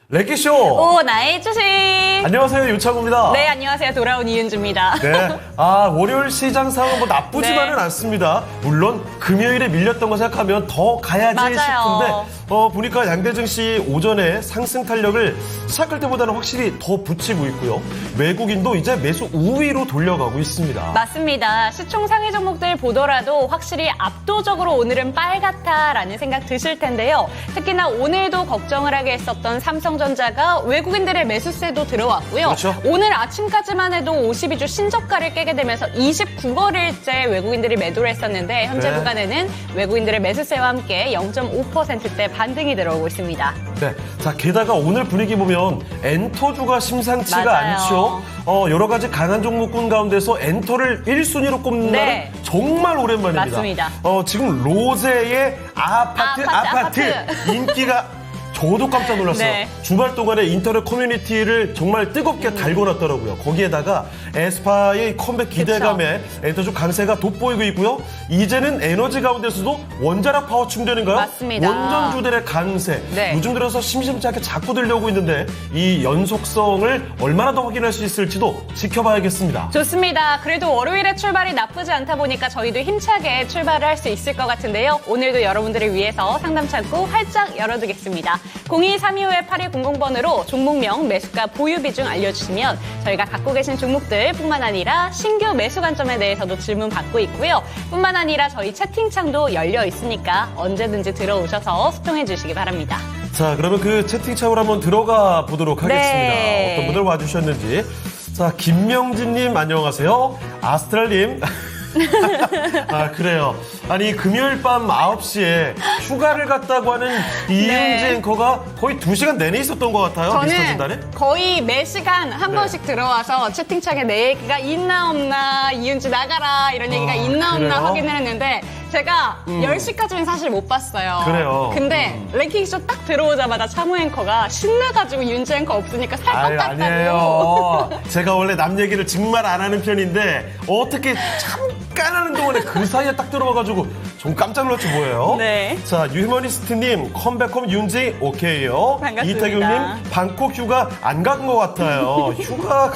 레키쇼! 오, 나의 주식! 안녕하세요, 유창우입니다. 네, 안녕하세요. 돌아온 이은주입니다. 네. 월요일 시장 상황은 뭐 나쁘지만은 네. 않습니다. 물론, 금요일에 밀렸던 거 생각하면 더 가야지 맞아요. 싶은데, 보니까 양대증시 오전에 상승 탄력을 시작할 때보다는 확실히 더 붙이고 있고요. 외국인도 이제 매수 우위로 돌려가고 있습니다. 맞습니다. 시총 상위 종목들 보더라도 확실히 압도적으로 오늘은 빨갛다라는 생각 드실 텐데요. 특히나 오늘도 걱정을 하게 했었던 삼성전자가 외국인들의 매수세도 들어왔고요. 그렇죠. 오늘 아침까지만 해도 52주 신저가를 깨게 되면서 29거래일째 외국인들이 매도를 했었는데 현재 네. 구간에는 외국인들의 매수세와 함께 0.5%대 반등이 들어오고 있습니다. 네. 자, 게다가 오늘 분위기 보면 엔터주가 심상치가 맞아요. 않죠. 여러 가지 강한 종목군 가운데서 엔터를 1순위로 꼽는 네. 날은 정말 오랜만입니다. 맞습니다. 지금 로제의 아파트 인기가 저도 깜짝 놀랐어요. 네. 주말 동안에 인터넷 커뮤니티를 정말 뜨겁게 달궈놨더라고요. 거기에다가 에스파의 컴백 기대감에 엔터주 강세가 돋보이고 있고요. 이제는 에너지 가운데서도 원자력 파워 충전인가요? 맞습니다. 원전주들의 강세. 네. 요즘 들어서 심심치 않게 자꾸 들려오고 있는데 이 연속성을 얼마나 더 확인할 수 있을지도 지켜봐야겠습니다. 좋습니다. 그래도 월요일에 출발이 나쁘지 않다 보니까 저희도 힘차게 출발을 할 수 있을 것 같은데요. 오늘도 여러분들을 위해서 상담 창구 활짝 열어두겠습니다. 0232-8100번으로 종목명, 매수가, 보유 비중 알려주시면 저희가 갖고 계신 종목들 뿐만 아니라 신규 매수 관점에 대해서도 질문 받고 있고요. 뿐만 아니라 저희 채팅창도 열려 있으니까 언제든지 들어오셔서 소통해 주시기 바랍니다. 자, 그러면 그 채팅창으로 한번 들어가 보도록 하겠습니다. 네. 어떤 분들 와주셨는지. 자, 김명진님 안녕하세요. 아스트랄님. 아, 그래요. 아니, 금요일 밤 9시에 휴가를 갔다고 하는 이은지 네. 앵커가 거의 2시간 내내 있었던 것 같아요. 비슷한 진단에. 저는 거의 매 시간 한 네. 번씩 들어와서 채팅창에 내 얘기가 있나 없나, 이은지 나가라 이런 얘기가 있나 없나 그래요? 확인을 했는데 제가 10시까지는 사실 못 봤어요. 그래요. 근데 랭킹쇼 딱 들어오자마자 차무 앵커가 신나가지고 윤지 앵커 없으니까 살 것 아유, 같다고. 아니에요. 제가 원래 남 얘기를 정말 안 하는 편인데 어떻게 잠깐 하는 동안에 그 사이에 딱 들어와가지고 좀 깜짝 놀랐지 뭐예요. 네. 자, 유휴머니스트님 컴백홈 윤지 오케이요. 반갑습니다. 이태경님 방콕 휴가 안 간 것 같아요. 휴가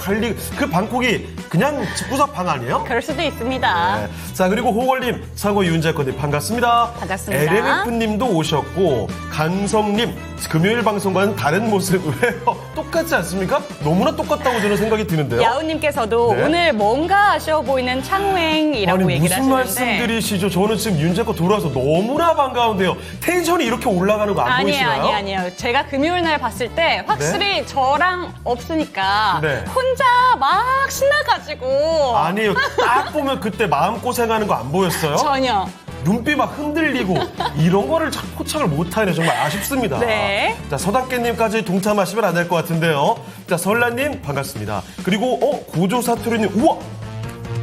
그 방콕이 그냥 집구석 방 아니에요? 그럴 수도 있습니다. 네. 자, 그리고 호걸님, 상호 윤재건님 반갑습니다. 반갑습니다. LMF님도 오셨고, 강성님, 금요일 방송과는 다른 모습이에요. 똑같지 않습니까? 너무나 똑같다고 저는 생각이 드는데요. 야우님께서도 네. 오늘 뭔가 아쉬워 보이는 창우행이라고 아니, 얘기를 무슨 하시는데 말씀들이시죠? 저는 지금 윤재 거 돌아와서 너무나 반가운데요. 텐션이 이렇게 올라가는 거 안 보이시나요? 아니에요. 제가 금요일 날 봤을 때 확실히 저랑 없으니까 네. 혼자 막 신나가지고 아니에요. 딱 보면 그때 마음고생하는 거 안 보였어요? 전혀. 눈빛 막 흔들리고 이런 거를 참 포착을 못하네. 정말 아쉽습니다. 네. 자, 서당깨님까지 동참하시면 안 될 것 같은데요. 자, 설라님 반갑습니다. 그리고 고조사투리님 우와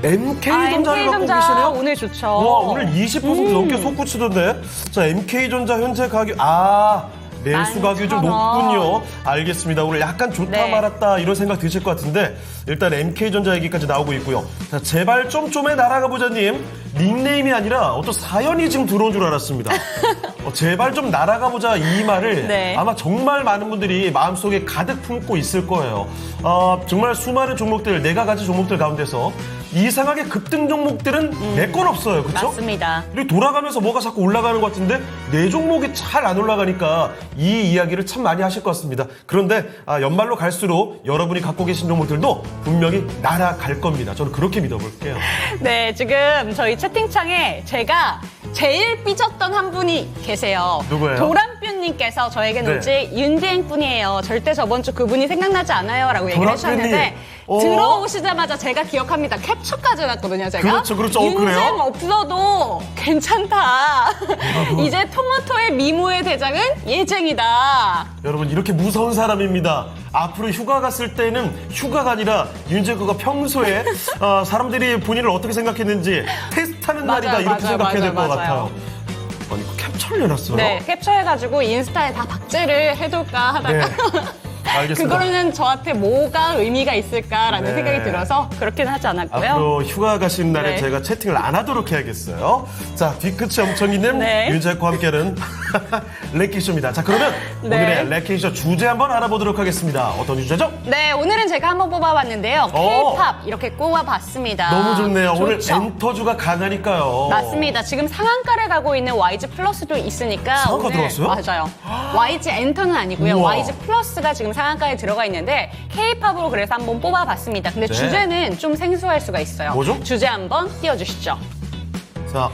MK전자를 갖고 MK전자 계시네요. 오늘 좋죠. 와, 오늘 20% 넘게 솟구치던데. 자, MK전자 현재 가격 매수 가격이 좀 11,000원. 높군요. 알겠습니다. 오늘 약간 좋다 네. 말았다 이런 생각 드실 것 같은데 일단 MK전자 얘기까지 나오고 있고요. 자, 제발 좀에 날아가 보자님 닉네임이 아니라 어떤 사연이 지금 들어온 줄 알았습니다. 제발 좀 날아가 보자 이 말을 네. 아마 정말 많은 분들이 마음속에 가득 품고 있을 거예요. 정말 수많은 종목들, 내가 가진 종목들 가운데서 이상하게 급등 종목들은 내 건 없어요. 그렇죠? 맞습니다. 그리고 돌아가면서 뭐가 자꾸 올라가는 것 같은데 내 종목이 잘 안 올라가니까 이 이야기를 참 많이 하실 것 같습니다. 그런데 연말로 갈수록 여러분이 갖고 계신 종목들도 분명히 날아갈 겁니다. 저는 그렇게 믿어볼게요. 네, 지금 저희 채팅창에 제가 제일 삐졌던 한 분이 계세요. 누구예요? 도란뷴님께서 저에게 네. 오직 윤지행뿐이에요. 절대 저번 주 그분이 생각나지 않아요. 라고 얘기를 도란뷴님. 해주셨는데 들어오시자마자 제가 기억합니다. 캡처까지 해놨거든요, 제가. 그렇죠. 윤지행 그래요? 없어도 괜찮다. 이제 토마토의 미모의 대장은 예쟁이다. 여러분 이렇게 무서운 사람입니다. 앞으로 휴가 갔을 때는 휴가가 아니라 윤재구가 평소에 사람들이 본인을 어떻게 생각했는지 테스트하는 날이다 이렇게 생각해야 될 것 같아요. 아니 캡처를 해놨어요? 네, 캡처해가지고 인스타에 다 박제를 해둘까 하다가. 네. 알겠습니다. 그거는 저한테 뭐가 의미가 있을까라는 네. 생각이 들어서 그렇게는 하지 않았고요. 앞으로 휴가 가시는 날에 네. 제가 채팅을 안 하도록 해야겠어요. 자, 뒤끝이 엄청이님, 네. 윤재학과 함께하는 레키쇼입니다. 자, 그러면 네. 오늘의 레키쇼 주제 한번 알아보도록 하겠습니다. 어떤 주제죠? 네, 오늘은 제가 한번 뽑아봤는데요. K-팝 이렇게 꼽아봤습니다. 너무 좋네요. 오늘 좋죠? 엔터주가 강하니까요. 맞습니다. 지금 상한가를 가고 있는 YG 플러스도 있으니까 상한가 오늘 들어왔어요? 맞아요. YG 엔터는 아니고요. 우와. YG 플러스가 지금 상한가에 들어가 있는데 K-팝으로 그래서 한번 뽑아봤습니다. 근데 네. 주제는 좀 생소할 수가 있어요. 뭐죠? 주제 한번 띄워주시죠. 자,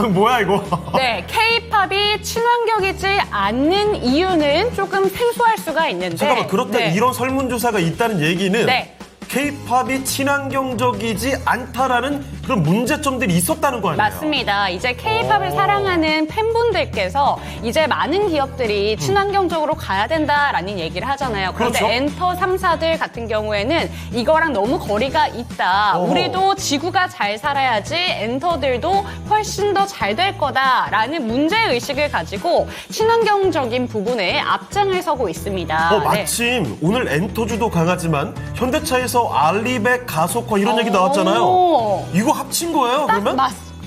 뭐야 이거? 네, K-팝이 친환경이지 않는 이유는 조금 생소할 수가 있는데. 잠깐만, 그렇다 네. 이런 설문조사가 있다는 얘기는 네. K-팝이 친환경적이지 않다라는 그런 문제점들이 있었다는 거 아니에요? 맞습니다. 이제 K-팝을 사랑하는 팬분들께서 이제 많은 기업들이 친환경적으로 가야 된다라는 얘기를 하잖아요. 그런데 그렇죠. 엔터 3사들 같은 경우에는 이거랑 너무 거리가 있다. 어허. 우리도 지구가 잘 살아야지 엔터들도 훨씬 더 잘 될 거다라는 문제의식을 가지고 친환경적인 부분에 앞장을 서고 있습니다. 네. 마침 오늘 엔터주도 강하지만 현대차에서 알리백 가속화 이런 얘기 나왔잖아요. 오. 이거 합친 거예요, 그러면?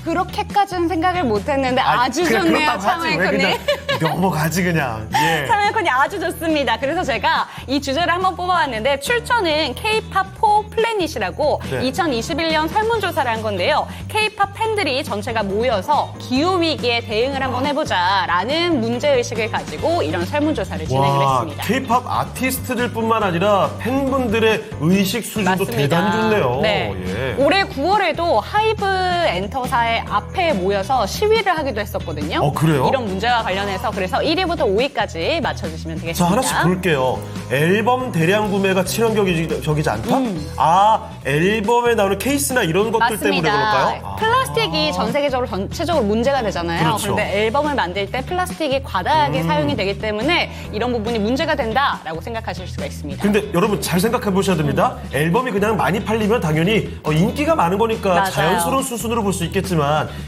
그렇게까지는 생각을 못했는데 아주 그냥 좋네요, 그렇다고 하지. 왜 차마이코님. 그냥 넘어가지 그냥. 예. 참여권이 아주 좋습니다. 그래서 제가 이 주제를 한번 뽑아왔는데 출처는 K-팝4 플래닛이라고 네. 2021년 설문조사를 한 건데요. K-팝 팬들이 전체가 모여서 기후위기에 대응을 한번 해보자라는 문제의식을 가지고 이런 설문조사를 진행을 와, 했습니다. K-팝 아티스트들뿐만 아니라 팬분들의 의식 수준도 맞습니다. 대단히 좋네요. 네. 예. 올해 9월에도 하이브 엔터사의 앞에 모여서 시위를 하기도 했었거든요. 그래요? 이런 문제와 관련해서 그래서 1위부터 5위까지 맞춰주시면 자, 되겠습니다. 하나씩 볼게요. 앨범 대량 구매가 친환경적이지 않다? 앨범에 나오는 케이스나 이런 것들 때문에 그럴까요? 플라스틱이 전 세계적으로 전체적으로 문제가 되잖아요. 그렇죠. 그런데 앨범을 만들 때 플라스틱이 과다하게 사용이 되기 때문에 이런 부분이 문제가 된다라고 생각하실 수가 있습니다. 근데 여러분 잘 생각해 보셔야 됩니다. 앨범이 그냥 많이 팔리면 당연히 인기가 많은 거니까 맞아요. 자연스러운 수순으로 볼 수 있겠지만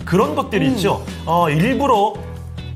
그런 것들이 있죠. 일부러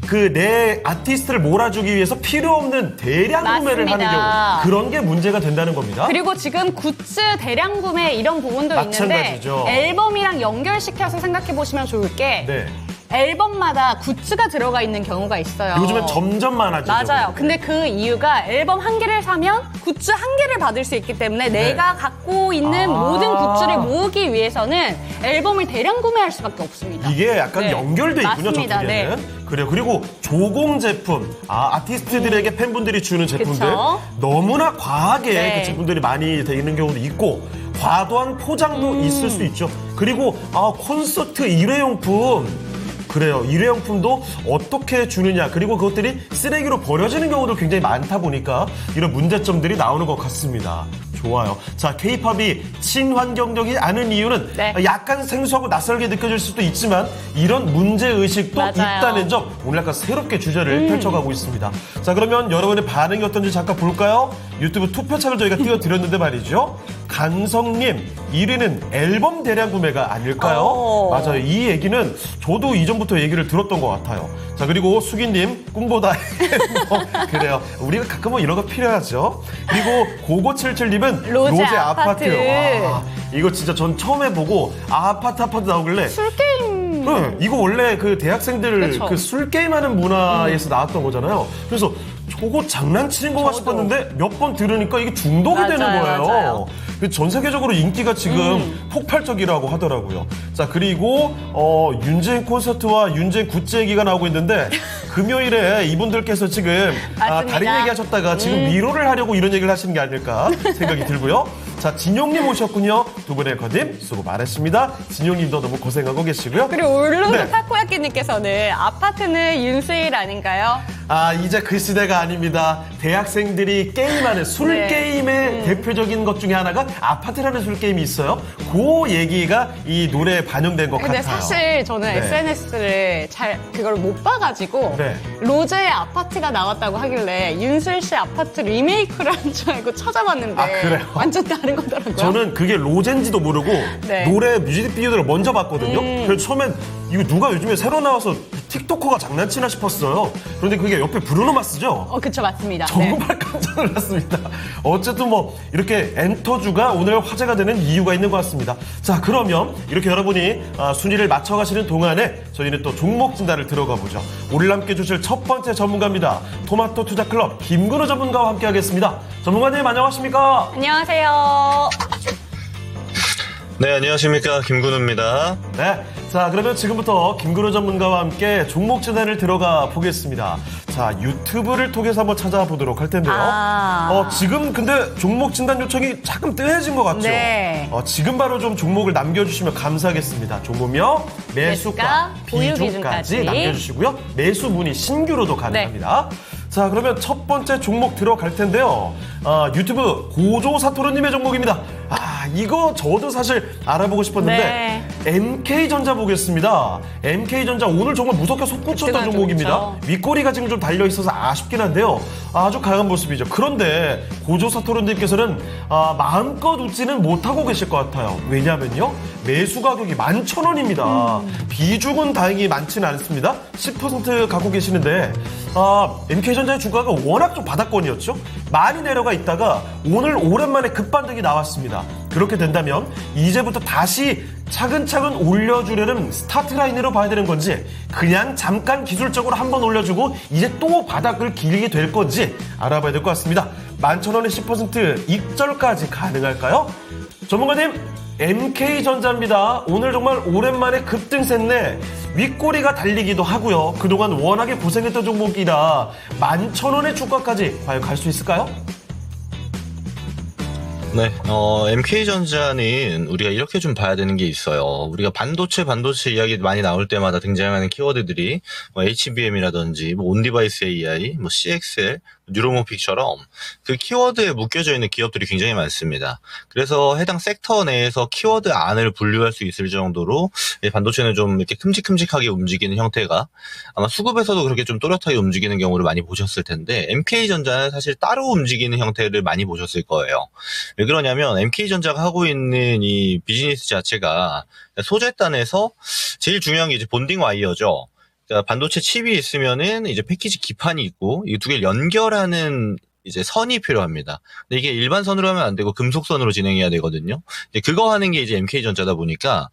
그 내 아티스트를 몰아주기 위해서 필요 없는 대량 구매를 하는 맞습니다. 경우 그런 게 문제가 된다는 겁니다. 그리고 지금 굿즈 대량 구매 이런 부분도 마찬가지죠. 있는데 앨범이랑 연결시켜서 생각해 보시면 좋을 게 네. 앨범마다 굿즈가 들어가 있는 경우가 있어요. 요즘엔 점점 많아지죠. 맞아요. 근데 그 이유가 앨범 한 개를 사면 굿즈 한 개를 받을 수 있기 때문에 내가 갖고 있는 모든 굿즈를 모으기 위해서는 앨범을 대량 구매할 수밖에 없습니다. 이게 약간 네. 연결돼 있군요, 맞습니다. 저쪽에는. 네. 그래요. 그리고 조공 제품, 아티스트들에게 팬분들이 주는 제품들 그쵸? 너무나 과하게 네. 그 제품들이 많이 돼 있는 경우도 있고 과도한 포장도 있을 수 있죠. 그리고 콘서트 일회용품. 그래요. 일회용품도 어떻게 주느냐. 그리고 그것들이 쓰레기로 버려지는 경우도 굉장히 많다 보니까 이런 문제점들이 나오는 것 같습니다. 좋아요. 자, K-팝이 친환경적이지 않은 이유는 네. 약간 생소하고 낯설게 느껴질 수도 있지만 이런 문제의식도 맞아요. 있다는 점 오늘 약간 새롭게 주제를 펼쳐가고 있습니다. 자, 그러면 여러분의 반응이 어떤지 잠깐 볼까요? 유튜브 투표창을 저희가 띄워드렸는데 말이죠. 간성님, 1위는 앨범 대량 구매가 아닐까요? 맞아요. 이 얘기는 저도 이전부터 얘기를 들었던 것 같아요. 자, 그리고 수기님, 꿈보다 앨범. 그래요. 우리가 가끔은 이런 거 필요하죠. 그리고 고고77님은 로제 아파트. 와, 이거 진짜 전 처음에 보고 아파트 나오길래 술게임. 네, 이거 원래 그 대학생들 그쵸. 그 술 게임하는 문화에서 나왔던 거잖아요. 그래서 저거 장난치는 거가 저도. 싶었는데 몇 번 들으니까 이게 중독이 되는 맞아요, 거예요. 맞아요. 그래서 전 세계적으로 인기가 지금 폭발적이라고 하더라고요. 자, 그리고 윤재인 콘서트와 윤재인 굿즈 얘기가 나오고 있는데 금요일에 이분들께서 지금 맞습니다. 다른 얘기 하셨다가 지금 위로를 하려고 이런 얘기를 하시는 게 아닐까 생각이 들고요. 자, 진용님 오셨군요. 두 분의 앵커님 수고 많으십니다. 진용님도 너무 고생하고 계시고요. 그리고 울릉도 네. 타코야끼님께서는 아파트는 윤수일 아닌가요? 이제 그 시대가 아닙니다. 대학생들이 게임하는 술 네. 게임의 대표적인 것 중에 하나가 아파트라는 술 게임이 있어요. 그 얘기가 이 노래에 반영된 것 근데 같아요. 사실 저는 네. SNS를 그걸 못 봐가지고 네. 로제의 아파트가 나왔다고 하길래 윤수일 씨 아파트 리메이크라는 줄 알고 찾아봤는데 그래요? 완전 다른 거더라고요. 저는 그게 로젠지도 모르고 네. 노래 뮤직비디오를 먼저 봤거든요. 그래서 처음엔 이거 누가 요즘에 새로 나와서 틱토커가 장난치나 싶었어요. 그런데 그게 옆에 브루노마스죠? 그쵸, 맞습니다. 네. 정말 깜짝 놀랐습니다. 어쨌든 뭐 이렇게 엔터주가 오늘 화제가 되는 이유가 있는 것 같습니다. 자, 그러면 이렇게 여러분이 순위를 맞춰가시는 동안에 저희는 또 종목 진단을 들어가 보죠. 오늘 함께 주실 첫 번째 전문가입니다. 토마토 투자클럽 김근호 전문가와 함께 하겠습니다. 전문가님 안녕하십니까? 안녕하세요. 네, 안녕하십니까. 김근우입니다. 네. 자, 그러면 지금부터 김근호 전문가와 함께 종목 진단을 들어가 보겠습니다. 자, 유튜브를 통해서 한번 찾아보도록 할 텐데요. 지금 근데 종목 진단 요청이 조금 뜸해진 것 같죠? 네. 지금 바로 좀 종목을 남겨주시면 감사하겠습니다. 종목명, 매수가, 보유 비중까지 기준까지. 남겨주시고요. 매수 문의 신규로도 가능합니다. 자, 그러면 첫 번째 종목 들어갈 텐데요. 유튜브 고조 사토르님의 종목입니다. 이거 저도 사실 알아보고 싶었는데 MK전자 보겠습니다. MK전자 오늘 정말 무섭게 솟구쳤던 그때가 종목입니다. 그렇죠. 윗꼬리가 지금 좀 달려있어서 아쉽긴 한데요. 아주 강한 모습이죠. 그런데 고조 사토르님께서는 마음껏 웃지는 못하고 계실 것 같아요. 왜냐하면요. 매수 가격이 11,000원입니다. 비중은 다행히 많지는 않습니다. 10% 갖고 계시는데 MK전자의 주가가 워낙 좀 바닥권이었죠. 많이 내려가 있다가 오늘 오랜만에 급반등이 나왔습니다. 그렇게 된다면 이제부터 다시 차근차근 올려주려는 스타트 라인으로 봐야 되는 건지 그냥 잠깐 기술적으로 한번 올려주고 이제 또 바닥을 기리게 될 건지 알아봐야 될 것 같습니다. 11,000원에 10% 익절까지 가능할까요? 전문가님, MK전자입니다. 오늘 정말 오랜만에 급등했네. 윗꼬리가 달리기도 하고요. 그동안 워낙에 고생했던 종목이라 11,000원의 주가까지 과연 갈 수 있을까요? 네, MK전자는 우리가 이렇게 좀 봐야 되는 게 있어요. 우리가 반도체 이야기 많이 나올 때마다 등장하는 키워드들이 HBM이라든지 온디바이스 AI, CXL, 뉴로모픽처럼 그 키워드에 묶여져 있는 기업들이 굉장히 많습니다. 그래서 해당 섹터 내에서 키워드 안을 분류할 수 있을 정도로 반도체는 좀 이렇게 큼직큼직하게 움직이는 형태가 아마 수급에서도 그렇게 좀 또렷하게 움직이는 경우를 많이 보셨을 텐데 MK전자는 사실 따로 움직이는 형태를 많이 보셨을 거예요. 왜 그러냐면 MK전자가 하고 있는 이 비즈니스 자체가 소재단에서 제일 중요한 게 이제 본딩 와이어죠. 그러니까 반도체 칩이 있으면은 이제 패키지 기판이 있고 이 두 개를 연결하는 이제 선이 필요합니다. 근데 이게 일반 선으로 하면 안 되고 금속선으로 진행해야 되거든요. 이제 그거 하는 게 이제 MK전자다 보니까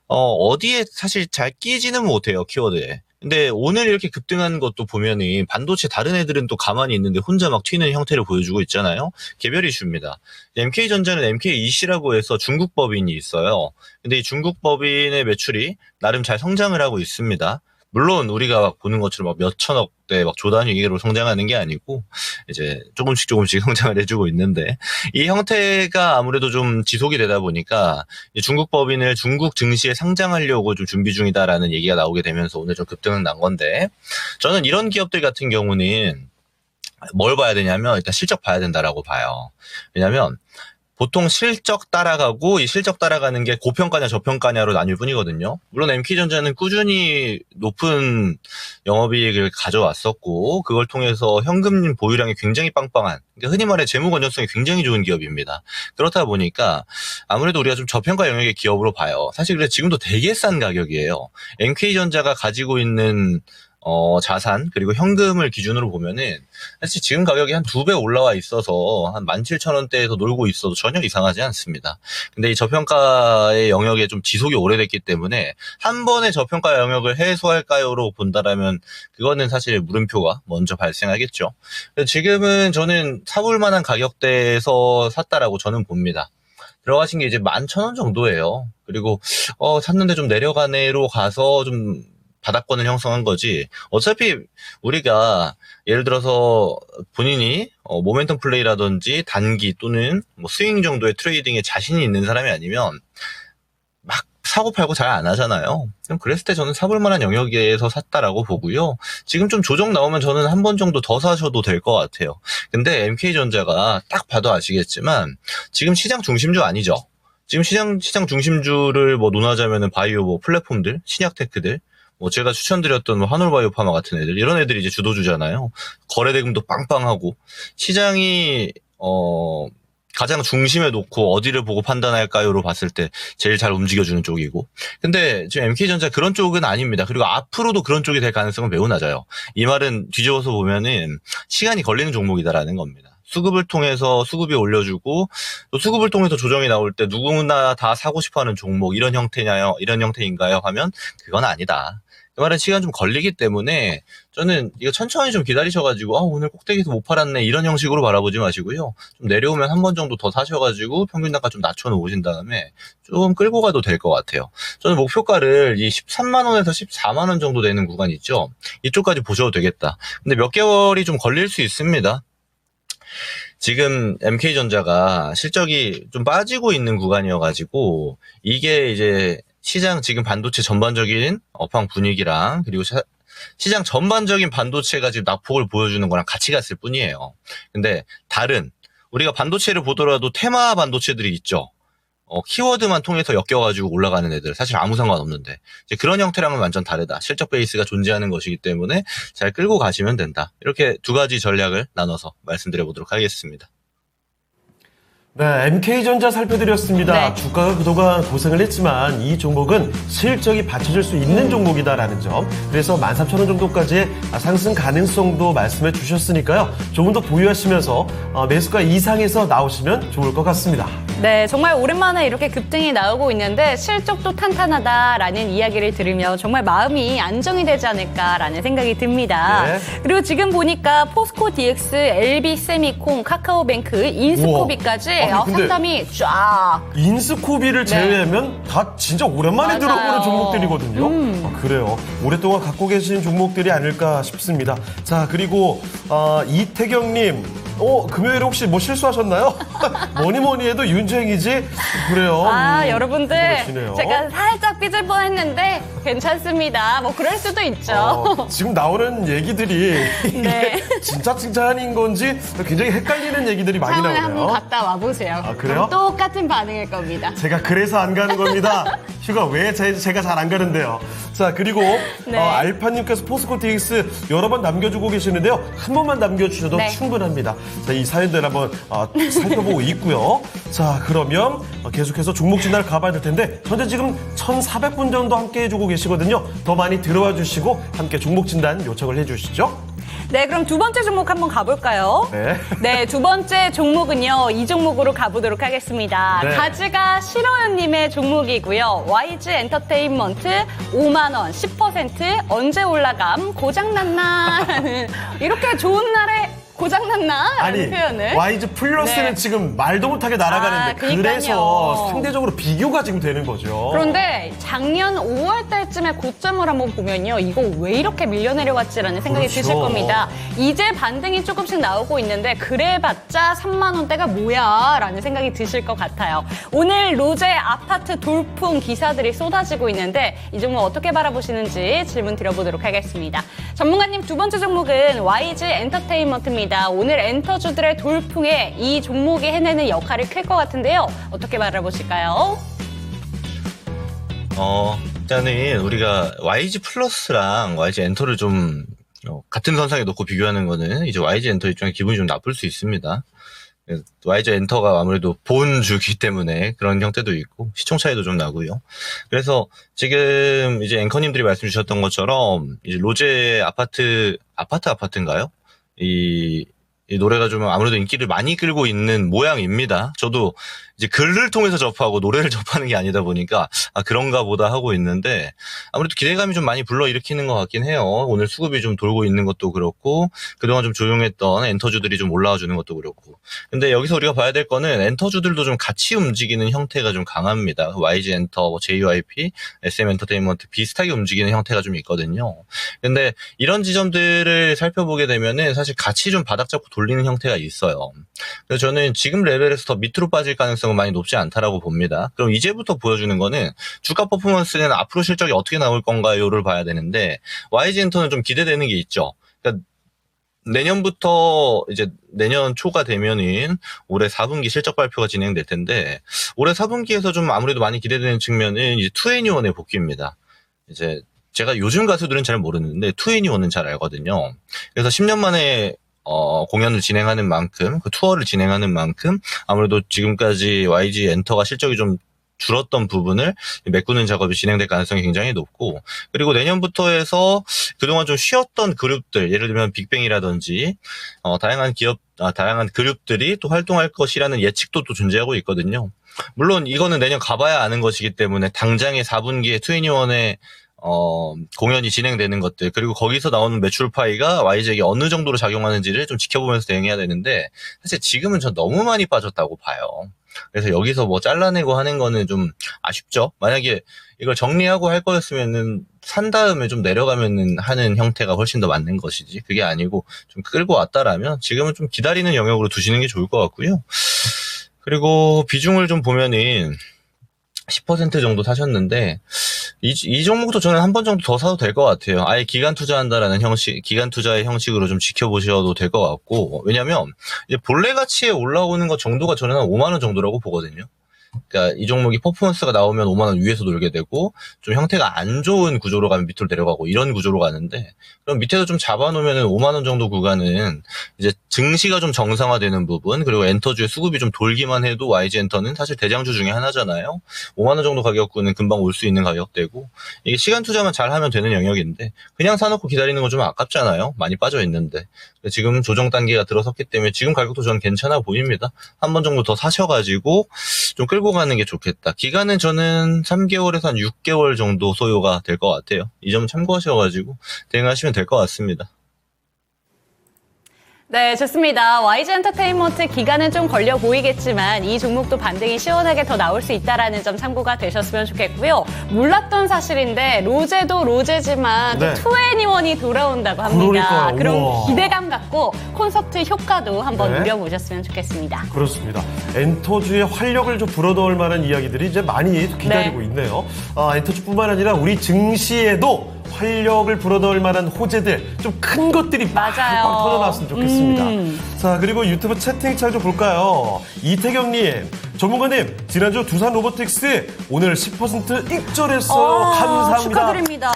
어디에 사실 잘 끼지는 못해요, 키워드에. 근데 오늘 이렇게 급등한 것도 보면은 반도체 다른 애들은 또 가만히 있는데 혼자 막 튀는 형태를 보여주고 있잖아요. 개별 이슈입니다. MK전자는 MKEC라고 해서 중국 법인이 있어요. 근데 이 중국 법인의 매출이 나름 잘 성장을 하고 있습니다. 물론 우리가 막 보는 것처럼 막 몇천억대 막 조단위로 성장하는 게 아니고 이제 조금씩 성장을 해주고 있는데 이 형태가 아무래도 좀 지속이 되다 보니까 중국 법인을 중국 증시에 상장하려고 좀 준비 중이다라는 얘기가 나오게 되면서 오늘 좀 급등은 난 건데 저는 이런 기업들 같은 경우는 뭘 봐야 되냐면 일단 실적 봐야 된다라고 봐요. 왜냐면 보통 실적 따라가고 이 실적 따라가는 게 고평가냐 저평가냐로 나뉠 뿐이거든요. 물론 MK전자는 꾸준히 높은 영업이익을 가져왔었고 그걸 통해서 현금 보유량이 굉장히 빵빵한 그러니까 흔히 말해 재무 건전성이 굉장히 좋은 기업입니다. 그렇다 보니까 아무래도 우리가 좀 저평가 영역의 기업으로 봐요. 사실 그래 지금도 되게 싼 가격이에요. MK전자가 가지고 있는 자산 그리고 현금을 기준으로 보면은 사실 지금 가격이 한 2배 올라와 있어서 한 17,000원대에서 놀고 있어도 전혀 이상하지 않습니다. 근데 이 저평가의 영역에 좀 지속이 오래됐기 때문에 한 번에 저평가 영역을 해소할까요로 본다라면 그거는 사실 물음표가 먼저 발생하겠죠. 지금은 저는 사볼 만한 가격대에서 샀다라고 저는 봅니다. 들어가신 게 이제 11,000원 정도예요. 그리고 샀는데 좀 내려가네로 가서 좀 바닥권을 형성한 거지. 어차피 우리가 예를 들어서 본인이 모멘텀 플레이라든지 단기 또는 뭐 스윙 정도의 트레이딩에 자신이 있는 사람이 아니면 막 사고 팔고 잘 안 하잖아요. 그럼 그랬을 때 저는 사볼 만한 영역에서 샀다라고 보고요. 지금 좀 조정 나오면 저는 한 번 정도 더 사셔도 될 것 같아요. 근데 MK전자가 딱 봐도 아시겠지만 지금 시장 중심주 아니죠. 지금 시장 중심주를 뭐 논하자면은 바이오 뭐 플랫폼들, 신약테크들 제가 추천드렸던 한올바이오파마 같은 애들, 이런 애들이 이제 주도주잖아요. 거래대금도 빵빵하고, 시장이, 가장 중심에 놓고 어디를 보고 판단할까요로 봤을 때 제일 잘 움직여주는 쪽이고. 근데 지금 MK전자 그런 쪽은 아닙니다. 그리고 앞으로도 그런 쪽이 될 가능성은 매우 낮아요. 이 말은 뒤집어서 보면은 시간이 걸리는 종목이다라는 겁니다. 수급을 통해서 수급이 올려주고 또 수급을 통해서 조정이 나올 때 누구나 다 사고 싶어하는 종목 이런 형태냐요? 이런 형태인가요? 하면 그건 아니다. 그 말은 시간 좀 걸리기 때문에 저는 이거 천천히 좀 기다리셔가지고 오늘 꼭대기에서 못 팔았네 이런 형식으로 바라보지 마시고요. 좀 내려오면 한 번 정도 더 사셔가지고 평균 단가 좀 낮춰놓으신 다음에 좀 끌고 가도 될 것 같아요. 저는 목표가를 이 13만 원에서 14만 원 정도 되는 구간 있죠. 이쪽까지 보셔도 되겠다. 근데 몇 개월이 좀 걸릴 수 있습니다. 지금 MK전자가 실적이 좀 빠지고 있는 구간이어가지고 이게 이제 시장 지금 반도체 전반적인 업황 분위기랑 그리고 시장 전반적인 반도체가 지금 낙폭을 보여주는 거랑 같이 갔을 뿐이에요. 근데 다른 우리가 반도체를 보더라도 테마 반도체들이 있죠. 키워드만 통해서 엮여가지고 올라가는 애들 사실 아무 상관없는데 이제 그런 형태랑은 완전 다르다. 실적 베이스가 존재하는 것이기 때문에 잘 끌고 가시면 된다. 이렇게 두 가지 전략을 나눠서 말씀드려보도록 하겠습니다. 네, MK전자 살펴드렸습니다. 네. 주가가 그동안 고생을 했지만 이 종목은 실적이 받쳐줄 수 있는 종목이다라는 점. 그래서 13,000원 정도까지의 상승 가능성도 말씀해 주셨으니까요. 조금 더 보유하시면서 매수가 이상에서 나오시면 좋을 것 같습니다. 네, 정말 오랜만에 이렇게 급등이 나오고 있는데 실적도 탄탄하다라는 이야기를 들으면 정말 마음이 안정이 되지 않을까라는 생각이 듭니다. 네. 그리고 지금 보니까 포스코 DX, LB세미콘, 카카오뱅크, 인스코비까지 아니, 근데 상담이 쫙. 인스코비를 제외하면 다 진짜 오랜만에 맞아요. 들어보는 종목들이거든요. 그래요. 오랫동안 갖고 계신 종목들이 아닐까 싶습니다. 자, 그리고 이태경님. 금요일에 혹시 뭐 실수하셨나요? 뭐니 해도 윤주행이지? 그래요. 여러분들 그러시네요. 제가 살짝 삐질 뻔했는데 괜찮습니다. 뭐 그럴 수도 있죠. 지금 나오는 얘기들이 네. 이게 진짜 칭찬인 건지 굉장히 헷갈리는 얘기들이 많이 차원에 나오네요. 한번 갔다 와보세요. 아, 그래요? 그럼 똑같은 반응일 겁니다. 제가 그래서 안 가는 겁니다. 휴가 왜 제가 잘 안 가는데요. 자, 그리고 네. 알파님께서 포스코 DX 여러 번 남겨주고 계시는데요. 한 번만 남겨주셔도 네. 충분합니다. 자, 이 사연들 한번 살펴보고 있고요. 자, 그러면 계속해서 종목 진단을 가봐야 될 텐데 현재 지금 1,400분 정도 함께 해주고 계시거든요. 더 많이 들어와 주시고 함께 종목 진단 요청을 해주시죠. 네, 그럼 두 번째 종목 한번 가볼까요? 네. 네, 두 번째 종목은요, 이 종목으로 가보도록 하겠습니다. 네. 가즈가 싫어요님의 종목이고요. YG 엔터테인먼트 5만원, 10% 언제 올라감? 고장났나? 라는 이렇게 좋은 날에 고장났나? 라는 표현을. YG 플러스는 네. 지금 말도 못하게 날아가는데 그러니까요. 그래서 상대적으로 비교가 지금 되는 거죠. 그런데 작년 5월 달쯤에 고점을 한번 보면요. 이거 왜 이렇게 밀려내려갔지라는 생각이 그렇죠. 드실 겁니다. 이제 반등이 조금씩 나오고 있는데 그래봤자 3만 원대가 뭐야? 라는 생각이 드실 것 같아요. 오늘 로제 아파트 돌풍 기사들이 쏟아지고 있는데 이 종목 어떻게 바라보시는지 질문 드려보도록 하겠습니다. 전문가님 두 번째 종목은 YG 엔터테인먼트입니다. 오늘 엔터주들의 돌풍에 이 종목이 해내는 역할이 클 것 같은데요. 어떻게 바라보실까요? 일단은 우리가 YG 플러스랑 YG 엔터를 좀 같은 선상에 놓고 비교하는 거는 이제 YG 엔터 입장에 기분이 좀 나쁠 수 있습니다. YG 엔터가 아무래도 본주기 때문에 그런 형태도 있고 시총 차이도 좀 나고요. 그래서 지금 이제 앵커님들이 말씀 주셨던 것처럼 이제 로제 아파트인가요? 이 노래가 좀 아무래도 인기를 많이 끌고 있는 모양입니다. 저도 이제 글을 통해서 접하고 노래를 접하는 게 아니다 보니까 그런가 보다 하고 있는데 아무래도 기대감이 좀 많이 불러일으키는 것 같긴 해요. 오늘 수급이 좀 돌고 있는 것도 그렇고 그동안 좀 조용했던 엔터주들이 좀 올라와 주는 것도 그렇고 근데 여기서 우리가 봐야 될 거는 엔터주들도 좀 같이 움직이는 형태가 좀 강합니다. YG 엔터, JYP, SM 엔터테인먼트 비슷하게 움직이는 형태가 좀 있거든요. 근데 이런 지점들을 살펴보게 되면은 사실 같이 좀 바닥 잡고 돌리는 형태가 있어요. 그래서 저는 지금 레벨에서 더 밑으로 빠질 가능성은 많이 높지 않다라고 봅니다. 그럼 이제부터 보여주는 거는 주가 퍼포먼스는 앞으로 실적이 어떻게 나올 건가요를 봐야 되는데 YG 엔터는 좀 기대되는 게 있죠. 그러니까 내년부터 이제 내년 초가 되면은 올해 4분기 실적 발표가 진행될 텐데 올해 4분기에서 좀 아무래도 많이 기대되는 측면은 이제 2NE1의 복귀입니다. 이제 제가 요즘 가수들은 잘 모르는데 2NE1은 잘 알거든요. 그래서 10년 만에 공연을 진행하는 만큼, 그 투어를 진행하는 만큼 아무래도 지금까지 YG 엔터가 실적이 좀 줄었던 부분을 메꾸는 작업이 진행될 가능성이 굉장히 높고, 그리고 내년부터 해서 그동안 좀 쉬었던 그룹들, 예를 들면 빅뱅이라든지 다양한 그룹들이 또 활동할 것이라는 예측도 또 존재하고 있거든요. 물론 이거는 내년 가봐야 아는 것이기 때문에 당장의 4분기에 투애니원의 공연이 진행되는 것들, 그리고 거기서 나오는 매출 파이가 YG에게 어느 정도로 작용하는지를 좀 지켜보면서 대응해야 되는데, 사실 지금은 전 너무 많이 빠졌다고 봐요. 그래서 여기서 뭐 잘라내고 하는 거는 좀 아쉽죠. 만약에 이걸 정리하고 할 거였으면은 산 다음에 좀 내려가면은 하는 형태가 훨씬 더 맞는 것이지, 그게 아니고 좀 끌고 왔다라면 지금은 좀 기다리는 영역으로 두시는 게 좋을 것 같고요. 그리고 비중을 좀 보면은 10% 정도 사셨는데, 이 종목도 저는 한 번 정도 더 사도 될 것 같아요. 아예 기간 투자한다라는 기간 투자의 형식으로 좀 지켜보셔도 될 것 같고, 왜냐면 이제 본래 가치에 올라오는 것 정도가 저는 한 5만 원 정도라고 보거든요. 그러니까 이 종목이 퍼포먼스가 나오면 5만 원 위에서 놀게 되고, 좀 형태가 안 좋은 구조로 가면 밑으로 내려가고, 이런 구조로 가는데, 그럼 밑에서 좀 잡아놓으면 5만 원 정도 구간은 이제 증시가 좀 정상화되는 부분, 그리고 엔터주의 수급이 좀 돌기만 해도 YG 엔터는 사실 대장주 중에 하나잖아요. 5만 원 정도 가격구는 금방 올 수 있는 가격대고, 이게 시간 투자만 잘 하면 되는 영역인데, 그냥 사놓고 기다리는 건 좀 아깝잖아요. 많이 빠져 있는데. 지금 조정 단계가 들어섰기 때문에 지금 가격도 저는 괜찮아 보입니다. 한 번 정도 더 사셔가지고 좀 끌고 가는 게 좋겠다. 기간은 저는 3개월에서 한 6개월 정도 소요가 될 것 같아요. 이 점 참고하셔가지고 대응하시면 될 것 같습니다. 네, 좋습니다. YG 엔터테인먼트 기간은 좀 걸려 보이겠지만 이 종목도 반등이 시원하게 더 나올 수 있다라는 점 참고가 되셨으면 좋겠고요. 몰랐던 사실인데 로제도 로제지만 네. 또 투애니원이 돌아온다고 합니다. 그러니까요. 그런 우와. 기대감 갖고 콘서트 효과도 한번 네. 누려보셨으면 좋겠습니다. 그렇습니다. 엔터주의 활력을 좀 불어넣을 만한 이야기들이 이제 많이 기다리고 네. 있네요. 엔터주뿐만 아니라 우리 증시에도 활력을 불어넣을 만한 호재들, 좀 큰 것들이 맞아요. 팍팍 터져나왔으면 좋겠습니다. 자, 그리고 유튜브 채팅창 좀 볼까요? 이태경님, 전문가님, 지난주 두산 로보틱스 오늘 10% 입절했어요. 감사합니다. 축하드립니다.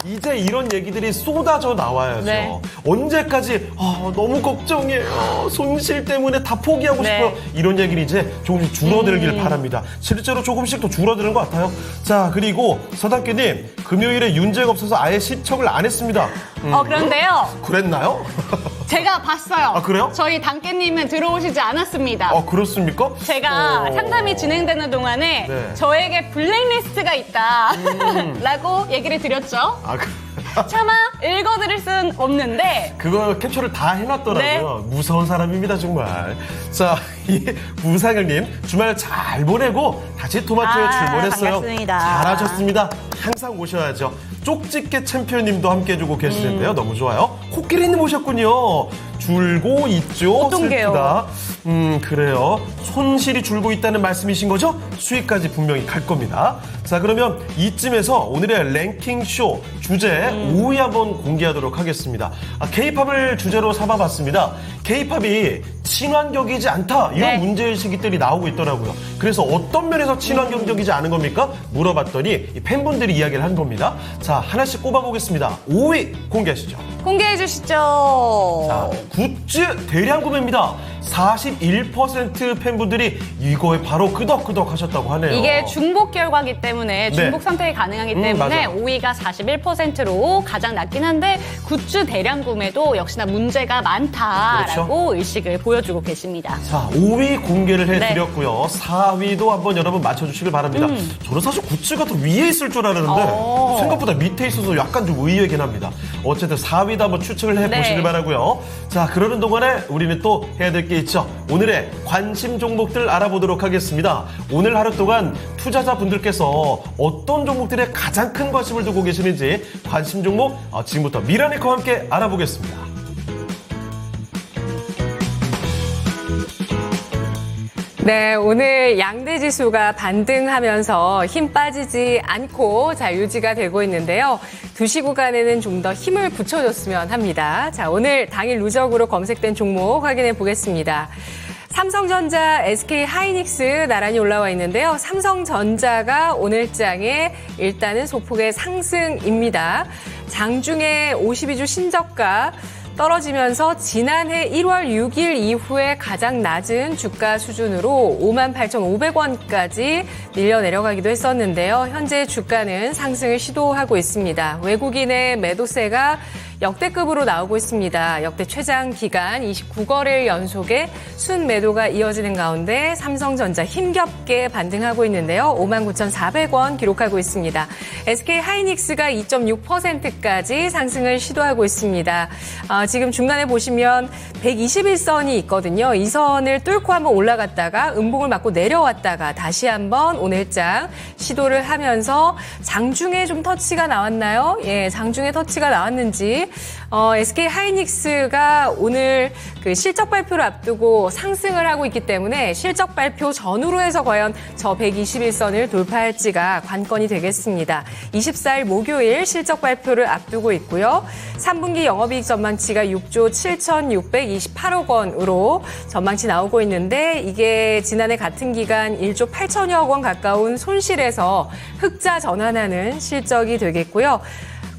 이제 이런 얘기들이 쏟아져 나와야죠. 네. 언제까지 너무 걱정이에요. 손실 때문에 다 포기하고 네. 싶어요. 이런 얘기는 이제 조금씩 줄어들길 바랍니다. 실제로 조금씩 더 줄어드는 것 같아요. 자, 그리고 서당께님, 금요일에 윤재가 없어서 아예 시청을 안 했습니다. 그런데요. 그랬나요? 제가 봤어요. 아, 그래요? 저희 단깨님은 들어오시지 않았습니다. 그렇습니까? 제가 상담이 진행되는 동안에 네. 저에게 블랙리스트가 있다 라고 얘기를 드렸죠. 차마 읽어드릴 순 없는데 그거 캡처를 다 해놨더라고요. 무서운 사람입니다, 정말. 자, 무상영님, 주말 잘 보내고 다시 토마토에 출몰했어요. 반갑습니다. 잘하셨습니다. 항상 오셔야죠. 쪽집게 챔피언님도 함께 해주고 계시는데요. 너무 좋아요. 코끼리님 오셨군요. 줄고 있죠. 어떤 게요? 슬프다. 그래요. 손실이 줄고 있다는 말씀이신 거죠? 수익까지 분명히 갈 겁니다. 자, 그러면 이쯤에서 오늘의 랭킹쇼 주제 5위 한번 공개하도록 하겠습니다. K-팝을 주제로 삼아봤습니다. K-팝이 친환경이지 않다, 이런 네. 문제의식들이 나오고 있더라고요. 그래서 어떤 면에서 친환경적이지 않은 겁니까? 물어봤더니 이 팬분들이 이야기를 한 겁니다. 자, 하나씩 꼽아보겠습니다. 5위 공개하시죠. 공개해 주시죠. 자, 굿즈 대량 구매입니다. 41% 팬분들이 이거에 바로 끄덕끄덕 하셨다고 하네요. 이게 중복 결과기 때문에 중복 네. 선택이 가능하기 때문에 맞아요. 5위가 41%로 가장 낮긴 한데 굿즈 대량 구매도 역시나 문제가 많다라고 그렇죠. 의식을 보여주고 계십니다. 자, 5위 공개를 네. 해드렸고요. 4위도 한번 여러분 맞춰주시길 바랍니다. 저는 사실 굿즈가 더 위에 있을 줄 알았는데 생각보다 밑에 있어서 약간 좀 의외긴 합니다. 어쨌든 4위도 한번 추측을 해보시길 네. 바라고요. 자, 그러는 동안에 우리는 또 해야 될 게 있죠. 오늘의 관심 종목들 알아보도록 하겠습니다. 오늘 하루 동안 투자자분들께서 어떤 종목들에 가장 큰 관심을 두고 계시는지 관심 종목 지금부터 미라네커와 함께 알아보겠습니다. 네, 오늘 양대 지수가 반등하면서 힘 빠지지 않고 유지가 되고 있는데요. 2시 구간에는 좀 더 힘을 붙여줬으면 합니다. 자, 오늘 당일 누적으로 검색된 종목 확인해 보겠습니다. 삼성전자, SK 하이닉스 나란히 올라와 있는데요. 삼성전자가 오늘장에 일단은 소폭의 상승입니다. 장중에 52주 신저가 떨어지면서 지난해 1월 6일 이후에 가장 낮은 주가 수준으로 58,500원까지 밀려 내려가기도 했었는데요. 현재 주가는 상승을 시도하고 있습니다. 외국인의 매도세가 역대급으로 나오고 있습니다. 역대 최장 기간 29거래일 연속의 순매도가 이어지는 가운데 삼성전자 힘겹게 반등하고 있는데요. 59,400원 기록하고 있습니다. SK하이닉스가 2.6%까지 상승을 시도하고 있습니다. 지금 중간에 보시면 121선이 있거든요. 이 선을 뚫고 한번 올라갔다가 음봉을 맞고 내려왔다가 다시 한번 오늘장 시도를 하면서 장중에 좀 터치가 나왔나요? 예, 장중에 터치가 나왔는지 SK하이닉스가 오늘 그 실적 발표를 앞두고 상승을 하고 있기 때문에 실적 발표 전후로 해서 과연 저 121선을 돌파할지가 관건이 되겠습니다. 24일 목요일 실적 발표를 앞두고 있고요. 3분기 영업이익 전망치가 6조 7,628억 원으로 전망치 나오고 있는데 이게 지난해 같은 기간 1조 8천여억 원 가까운 손실에서 흑자 전환하는 실적이 되겠고요.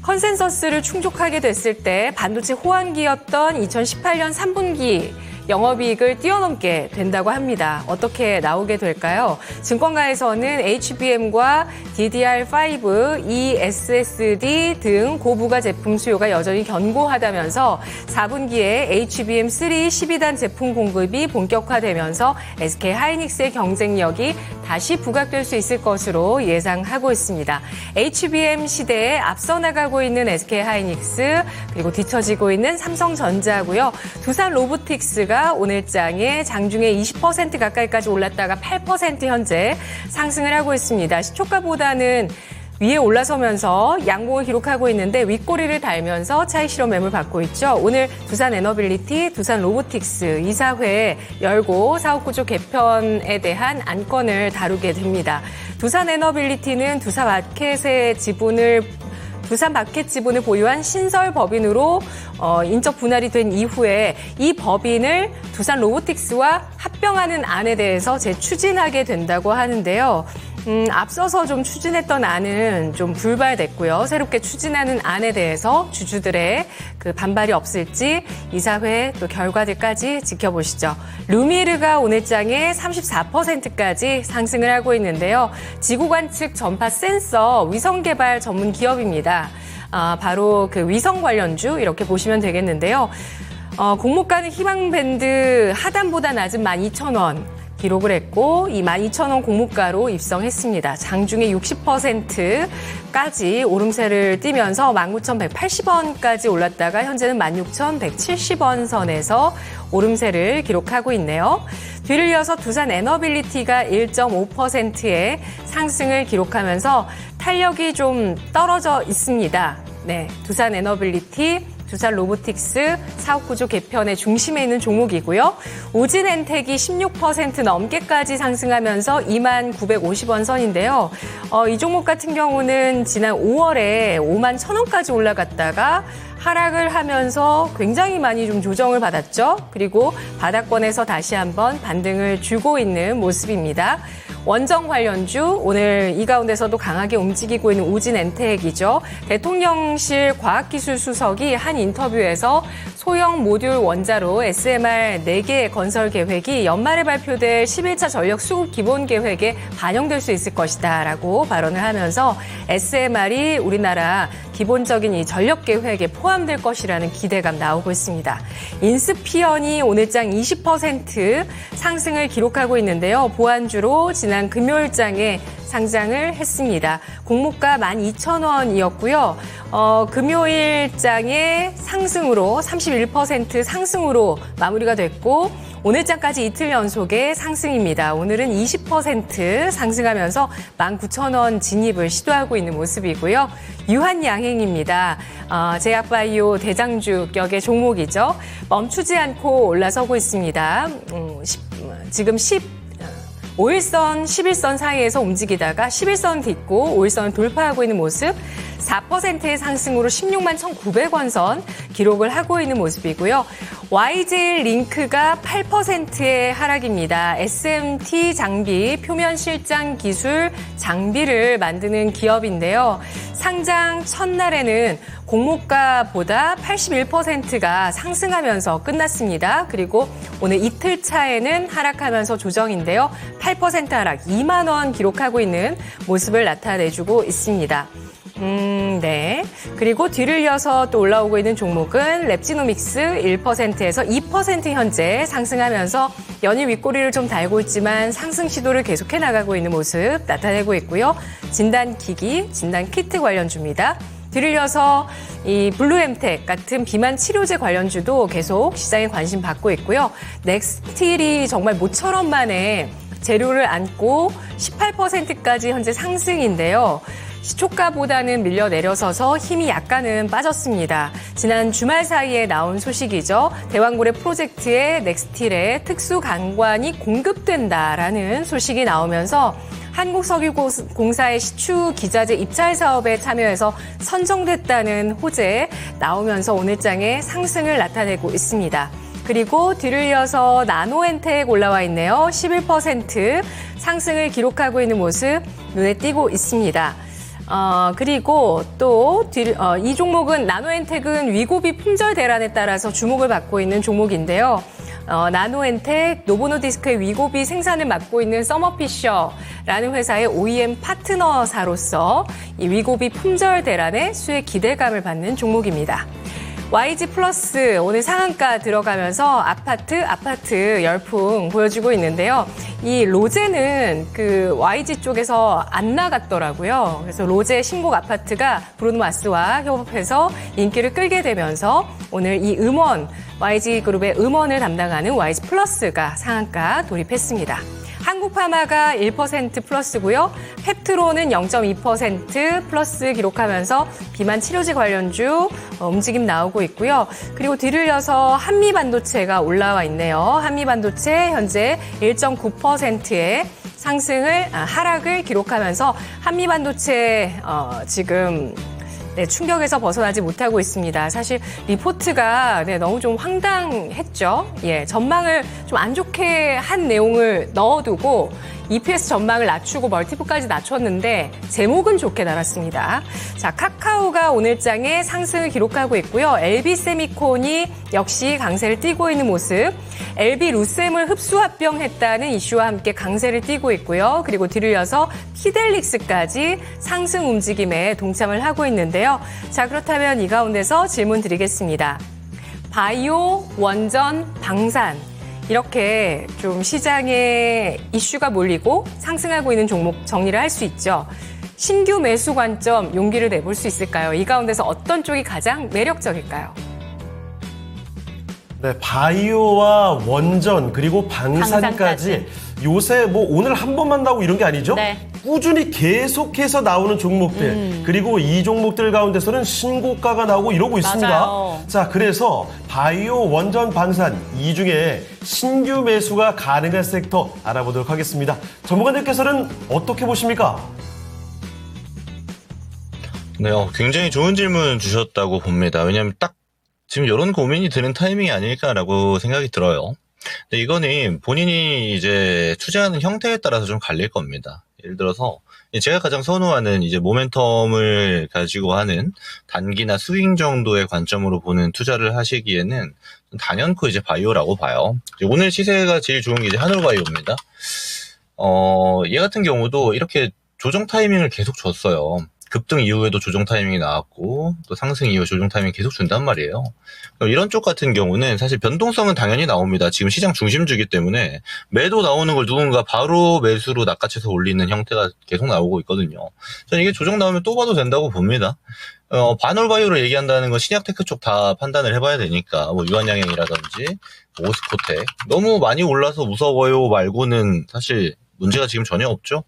컨센서스를 충족하게 됐을 때 반도체 호황기였던 2018년 3분기 영업이익을 뛰어넘게 된다고 합니다. 어떻게 나오게 될까요? 증권가에서는 HBM과 DDR5, eSSD 등 고부가 제품 수요가 여전히 견고하다면서 4분기에 HBM3 12단 제품 공급이 본격화되면서 SK하이닉스의 경쟁력이 다시 부각될 수 있을 것으로 예상하고 있습니다. HBM 시대에 앞서 나가고 있는 SK하이닉스 그리고 뒤처지고 있는 삼성전자고요. 두산 로보틱스가 오늘장에 장중에 20% 가까이까지 올랐다가 8% 현재 상승을 하고 있습니다. 시초가보다는 위에 올라서면서 양봉을 기록하고 있는데 윗꼬리를 달면서 차익 실현 매물 받고 있죠. 오늘 두산 에너빌리티, 두산 로보틱스 이사회 열고 사업 구조 개편에 대한 안건을 다루게 됩니다. 두산 에너빌리티는 두산 마켓의 지분을 두산 마켓 지분을 보유한 신설 법인으로 인적 분할이 된 이후에 이 법인을 두산 로보틱스와 합병하는 안에 대해서 재추진하게 된다고 하는데요. 앞서서 좀 추진했던 안은 좀 불발됐고요. 새롭게 추진하는 안에 대해서 주주들의 그 반발이 없을지 이사회 또 결과들까지 지켜보시죠. 루미르가 오늘장에 34%까지 상승을 하고 있는데요. 지구관측 전파 센서 위성 개발 전문 기업입니다. 바로 그 위성 관련주 이렇게 보시면 되겠는데요. 공모가는 희망밴드 하단보다 낮은 12,000원. 기록을 했고 이 12,000원 공모가로 입성했습니다. 장중에 60%까지 오름세를 띄면서 19,180원까지 올랐다가 현재는 16,170원 선에서 오름세를 기록하고 있네요. 뒤를 이어서 두산 에너빌리티가 1.5%의 상승을 기록하면서 탄력이 좀 떨어져 있습니다. 네, 두산 에너빌리티, 두산 로보틱스 사업구조 개편의 중심에 있는 종목이고요. 오진엔텍이 16% 넘게까지 상승하면서 21,950원 선인데요. 이 종목 같은 경우는 지난 5월에 51,000원까지 올라갔다가 하락을 하면서 굉장히 많이 좀 조정을 받았죠. 그리고 바닥권에서 다시 한번 반등을 주고 있는 모습입니다. 원정 관련주 오늘 이 가운데서도 강하게 움직이고 있는 오진엔텍이죠. 대통령실 과학기술 수석이 한 인터뷰에서 소형 모듈 원자로 SMR 4개 건설 계획이 연말에 발표될 11차 전력 수급 기본 계획에 반영될 수 있을 것이다라고 발언을 하면서 SMR이 우리나라 기본적인 이 전력 계획에 포함될 것이라는 기대감 나오고 있습니다. 인스피언이 오늘장 20% 상승을 기록하고 있는데요. 보안주로 지난 금요일장에 상장을 했습니다. 공모가 12,000원이었고요. 금요일장의 상승으로 31% 상승으로 마무리가 됐고 오늘장까지 이틀 연속의 상승입니다. 오늘은 20% 상승하면서 19,000원 진입을 시도하고 있는 모습이고요. 유한양행입니다. 제약바이오 대장주 격의 종목이죠. 멈추지 않고 올라서고 있습니다. 지금 5일선, 11선 사이에서 움직이다가 11선 딛고 5일선을 돌파하고 있는 모습. 4%의 상승으로 16만 1,900원 선 기록을 하고 있는 모습이고요. YJ 링크가 8%의 하락입니다. SMT 장비, 표면 실장 기술 장비를 만드는 기업인데요. 상장 첫날에는 공모가보다 81%가 상승하면서 끝났습니다. 그리고 오늘 이틀 차에는 하락하면서 조정인데요. 8% 하락, 2만 원 기록하고 있는 모습을 나타내주고 있습니다. 네. 그리고 뒤를 이어서 또 올라오고 있는 종목은 랩지노믹스 1%에서 2% 현재 상승하면서 연일 윗꼬리를 좀 달고 있지만 상승 시도를 계속해 나가고 있는 모습 나타내고 있고요. 진단기기, 진단키트 관련주입니다. 뒤를 이어서 이 블루엠텍 같은 비만 치료제 관련주도 계속 시장에 관심 받고 있고요. 넥스틸이 정말 모처럼 만에 재료를 안고 18%까지 현재 상승인데요. 시초가보다는 밀려 내려서서 힘이 약간은 빠졌습니다. 지난 주말 사이에 나온 소식이죠. 대왕고래 프로젝트에 넥스틸의 특수 강관이 공급된다라는 소식이 나오면서 한국석유공사의 시추 기자재 입찰 사업에 참여해서 선정됐다는 호재 나오면서 오늘장에 상승을 나타내고 있습니다. 그리고 뒤를 이어서 나노엔텍 올라와 있네요. 11% 상승을 기록하고 있는 모습 눈에 띄고 있습니다. 그리고 또 이 종목은 나노엔텍은 위고비 품절 대란에 따라서 주목을 받고 있는 종목인데요. 나노엔텍, 노보노디스크의 위고비 생산을 맡고 있는 서머피셔라는 회사의 OEM 파트너사로서 이 위고비 품절 대란에 수혜 기대감을 받는 종목입니다. YG 플러스 오늘 상한가 들어가면서 아파트 열풍 보여주고 있는데요. 이 로제는 그 YG 쪽에서 안 나갔더라고요. 그래서 로제 신곡 아파트가 브루노마스와 협업해서 인기를 끌게 되면서 오늘 이 YG 그룹의 음원을 담당하는 YG 플러스가 상한가 돌입했습니다. 한국파마가 1% 플러스고요. 펩트로는 0.2% 플러스 기록하면서 비만 치료제 관련주 움직임 나오고 있고요. 그리고 뒤를 이어서 한미반도체가 올라와 있네요. 한미반도체 현재 1.9%의 하락을 기록하면서 한미반도체 지금 충격에서 벗어나지 못하고 있습니다. 사실 리포트가 너무 좀 황당했죠. 전망을 좀 안 좋게 한 내용을 넣어두고 EPS 전망을 낮추고 멀티플까지 낮췄는데 제목은 좋게 달았습니다. 자, 카카오가 오늘장에 상승을 기록하고 있고요. LB세미콘이 역시 강세를 띠고 있는 모습. LB루셈을 흡수 합병했다는 이슈와 함께 강세를 띠고 있고요. 그리고 뒤를 이어서 피델릭스까지 상승 움직임에 동참을 하고 있는데요. 자, 그렇다면 이 가운데서 질문 드리겠습니다. 바이오, 원전, 방산 이렇게 좀 시장에 이슈가 몰리고 상승하고 있는 종목 정리를 할 수 있죠. 신규 매수 관점 용기를 내볼 수 있을까요? 이 가운데서 어떤 쪽이 가장 매력적일까요? 네, 바이오와 원전 그리고 방산까지 요새 뭐 오늘 한 번만 나오고 이런 게 아니죠? 네. 꾸준히 계속해서 나오는 종목들 그리고 이 종목들 가운데서는 신고가가 나오고 이러고 있습니다. 맞아요. 자, 그래서 바이오, 원전, 방산 이 중에 신규 매수가 가능한 섹터 알아보도록 하겠습니다. 전문가님께서는 어떻게 보십니까? 네, 굉장히 좋은 질문 주셨다고 봅니다. 왜냐하면 딱 지금 이런 고민이 드는 타이밍이 아닐까라고 생각이 들어요. 근데 이거는 본인이 이제 투자하는 형태에 따라서 좀 갈릴 겁니다. 예를 들어서 제가 가장 선호하는 이제 모멘텀을 가지고 하는 단기나 스윙 정도의 관점으로 보는 투자를 하시기에는 단연코 이제 바이오라고 봐요. 오늘 시세가 제일 좋은 게 이제 한올바이오입니다. 얘 같은 경우도 이렇게 조정 타이밍을 계속 줬어요. 급등 이후에도 조정 타이밍이 나왔고 또 상승 이후 조정 타이밍 계속 준단 말이에요. 이런 쪽 같은 경우는 사실 변동성은 당연히 나옵니다. 지금 시장 중심주기 때문에 매도 나오는 걸 누군가 바로 매수로 낚아채서 올리는 형태가 계속 나오고 있거든요. 저는 이게 조정 나오면 또 봐도 된다고 봅니다. 반올바이오를 얘기한다는 건 신약테크 쪽 다 판단을 해봐야 되니까 뭐 유한양행이라든지 오스코텍 너무 많이 올라서 무서워요 말고는 사실 문제가 지금 전혀 없죠.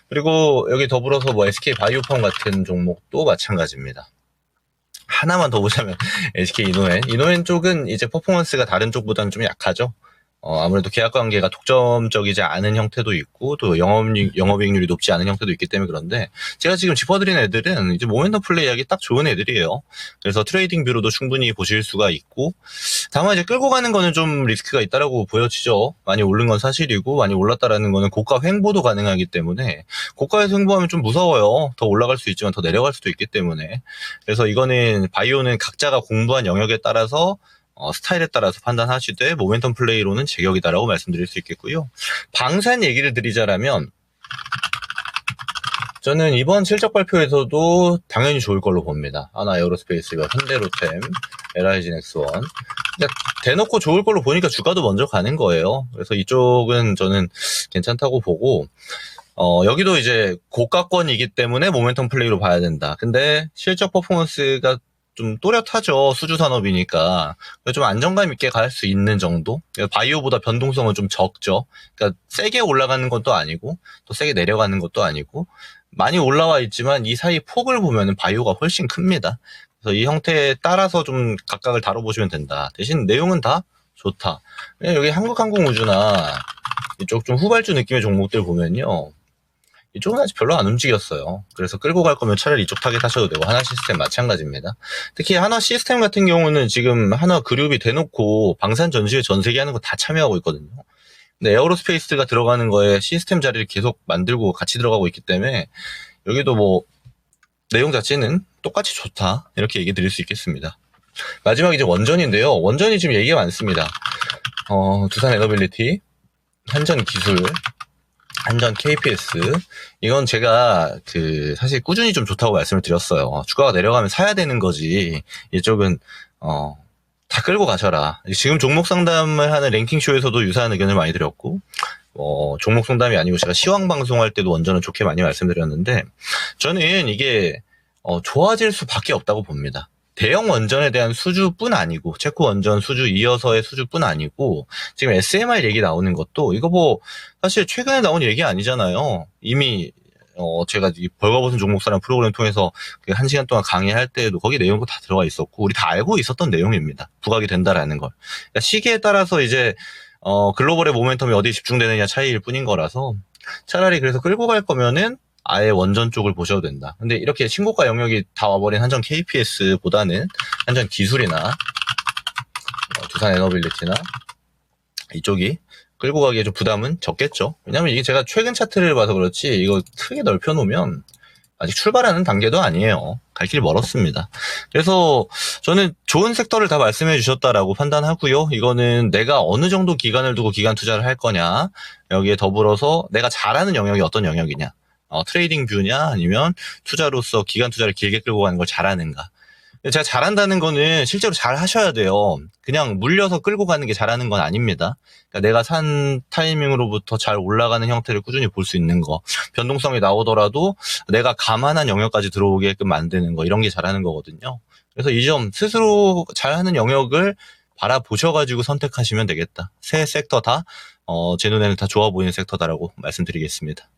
그리고 여기 더불어서 뭐 SK 바이오팜 같은 종목도 마찬가지입니다. 하나만 더 보자면 SK 이노엔 쪽은 이제 퍼포먼스가 다른 쪽보다는 좀 약하죠. 아무래도 계약 관계가 독점적이지 않은 형태도 있고 또 영업이익률이 높지 않은 형태도 있기 때문에 그런데 제가 지금 짚어드린 애들은 이제 모멘텀 플레이하기 딱 좋은 애들이에요. 그래서 트레이딩 뷰로도 충분히 보실 수가 있고 다만 이제 끌고 가는 거는 좀 리스크가 있다라고 보여지죠. 많이 오른 건 사실이고 많이 올랐다라는 거는 고가 횡보도 가능하기 때문에 고가에서 횡보하면 좀 무서워요. 더 올라갈 수 있지만 더 내려갈 수도 있기 때문에 그래서 이거는 바이오는 각자가 공부한 영역에 따라서 스타일에 따라서 판단하시되 모멘텀 플레이로는 제격이다라고 말씀드릴 수 있겠고요. 방산 얘기를 드리자라면 저는 이번 실적 발표에서도 당연히 좋을 걸로 봅니다. 하나 에어로스페이스가 현대로템, LIG 넥스원. 대놓고 좋을 걸로 보니까 주가도 먼저 가는 거예요. 그래서 이쪽은 저는 괜찮다고 보고 여기도 이제 고가권이기 때문에 모멘텀 플레이로 봐야 된다. 근데 실적 퍼포먼스가 좀 또렷하죠. 수주산업이니까. 좀 안정감 있게 갈 수 있는 정도? 바이오보다 변동성은 좀 적죠. 그러니까 세게 올라가는 것도 아니고 또 세게 내려가는 것도 아니고 많이 올라와 있지만 이 사이 폭을 보면 바이오가 훨씬 큽니다. 그래서 이 형태에 따라서 좀 각각을 다뤄보시면 된다. 대신 내용은 다 좋다. 여기 한국항공우주나 이쪽 좀 후발주 느낌의 종목들 보면요. 이쪽은 아직 별로 안 움직였어요. 그래서 끌고 갈 거면 차라리 이쪽 타겟 하셔도 되고 하나 시스템 마찬가지입니다. 특히 하나 시스템 같은 경우는 지금 하나 그룹이 대놓고 방산 전시회 전 세계 하는 거 다 참여하고 있거든요. 근데 에어로스페이스가 들어가는 거에 시스템 자리를 계속 만들고 같이 들어가고 있기 때문에 여기도 뭐 내용 자체는 똑같이 좋다 이렇게 얘기 드릴 수 있겠습니다. 마지막 이제 원전인데요. 원전이 지금 얘기가 많습니다. 두산 에너빌리티, 한전기술, 한전 KPS 이건 제가 사실 꾸준히 좀 좋다고 말씀을 드렸어요. 주가가 내려가면 사야 되는 거지. 이쪽은 다 끌고 가셔라. 지금 종목 상담을 하는 랭킹쇼에서도 유사한 의견을 많이 드렸고 종목 상담이 아니고 제가 시황 방송할 때도 원전은 좋게 많이 말씀드렸는데 저는 이게 좋아질 수밖에 없다고 봅니다. 대형 원전에 대한 수주뿐 아니고 체코 원전 수주 이어서의 수주뿐 아니고 지금 SMR 얘기 나오는 것도 이거 뭐 사실 최근에 나온 얘기 아니잖아요. 이미 제가 이 벌거벗은 종목사랑 프로그램 통해서 그 1시간 동안 강의할 때에도 거기 내용도 다 들어가 있었고 우리 다 알고 있었던 내용입니다. 부각이 된다라는 걸. 그러니까 시기에 따라서 이제 글로벌의 모멘텀이 어디에 집중되느냐 차이일 뿐인 거라서 차라리 그래서 끌고 갈 거면은 아예 원전 쪽을 보셔도 된다. 근데 이렇게 신고가 영역이 다 와버린 한전 KPS보다는 한전 기술이나 두산 에너빌리티나 이쪽이 끌고 가기에 좀 부담은 적겠죠. 왜냐면 이게 제가 최근 차트를 봐서 그렇지 이거 크게 넓혀놓으면 아직 출발하는 단계도 아니에요. 갈 길 멀었습니다. 그래서 저는 좋은 섹터를 다 말씀해 주셨다라고 판단하고요. 이거는 내가 어느 정도 기간을 두고 기간 투자를 할 거냐 여기에 더불어서 내가 잘하는 영역이 어떤 영역이냐 트레이딩 뷰냐 아니면 투자로서 기간 투자를 길게 끌고 가는 걸 잘하는가. 제가 잘한다는 거는 실제로 잘 하셔야 돼요. 그냥 물려서 끌고 가는 게 잘하는 건 아닙니다. 그러니까 내가 산 타이밍으로부터 잘 올라가는 형태를 꾸준히 볼 수 있는 거. 변동성이 나오더라도 내가 감안한 영역까지 들어오게끔 만드는 거. 이런 게 잘하는 거거든요. 그래서 이 점 스스로 잘하는 영역을 바라보셔가지고 선택하시면 되겠다. 세 섹터 다 제 눈에는 다 좋아 보이는 섹터다라고 말씀드리겠습니다.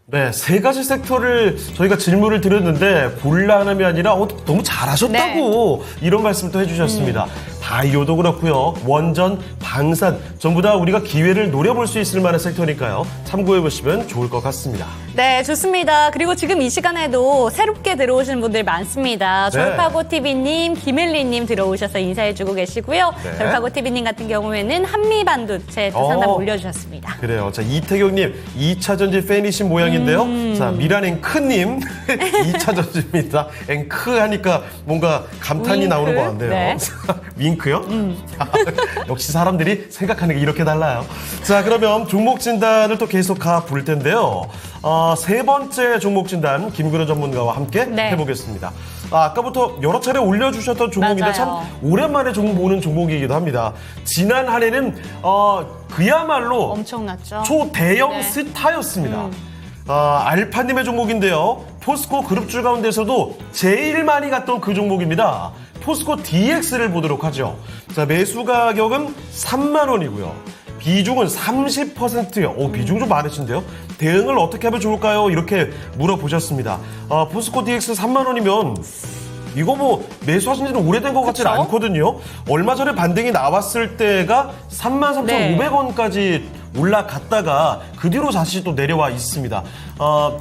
네, 세 가지 섹터를 저희가 질문을 드렸는데 곤란함이 아니라 너무 잘하셨다고 이런 말씀을 또 해주셨습니다. 바이오도 그렇고요. 원전, 방산 전부 다 우리가 기회를 노려볼 수 있을 만한 섹터니까요. 참고해보시면 좋을 것 같습니다. 네, 좋습니다. 그리고 지금 이 시간에도 새롭게 들어오신 분들 많습니다. 네. 졸파고TV님, 김일리님 들어오셔서 인사해주고 계시고요. 네. 졸파고TV님 같은 경우에는 한미반도체 또 상담 올려주셨습니다. 그래요. 자, 이태경님, 2차 전지 팬이신 모양인데요. 자, 미란 앵크님, 2차 전지입니다. 앵크 하니까 뭔가 감탄이 윙크. 나오는 것 같네요. 네. 윙크요? 역시 사람들이 생각하는 게 이렇게 달라요. 자, 그러면 종목 진단을 또 계속 가볼 텐데요. 세 번째 종목 진단 김근호 전문가와 함께 해보겠습니다. 아까부터 여러 차례 올려주셨던 종목인데 맞아요. 참 오랜만에 보는 종목이기도 합니다. 지난 한 해는 그야말로 엄청났죠. 초대형 스타였습니다. 알파님의 종목인데요. 포스코 그룹주 가운데서도 제일 많이 갔던 그 종목입니다. 포스코 DX를 보도록 하죠. 자, 매수 가격은 3만 원이고요. 비중은 30%요. 비중 좀 많으신데요. 대응을 어떻게 하면 좋을까요? 이렇게 물어보셨습니다. 포스코 DX 3만 원이면 이거 뭐 매수하신 지는 오래된 것 같지는 그쵸? 않거든요. 얼마 전에 반등이 나왔을 때가 33,500원까지 올라갔다가 그 뒤로 다시 또 내려와 있습니다.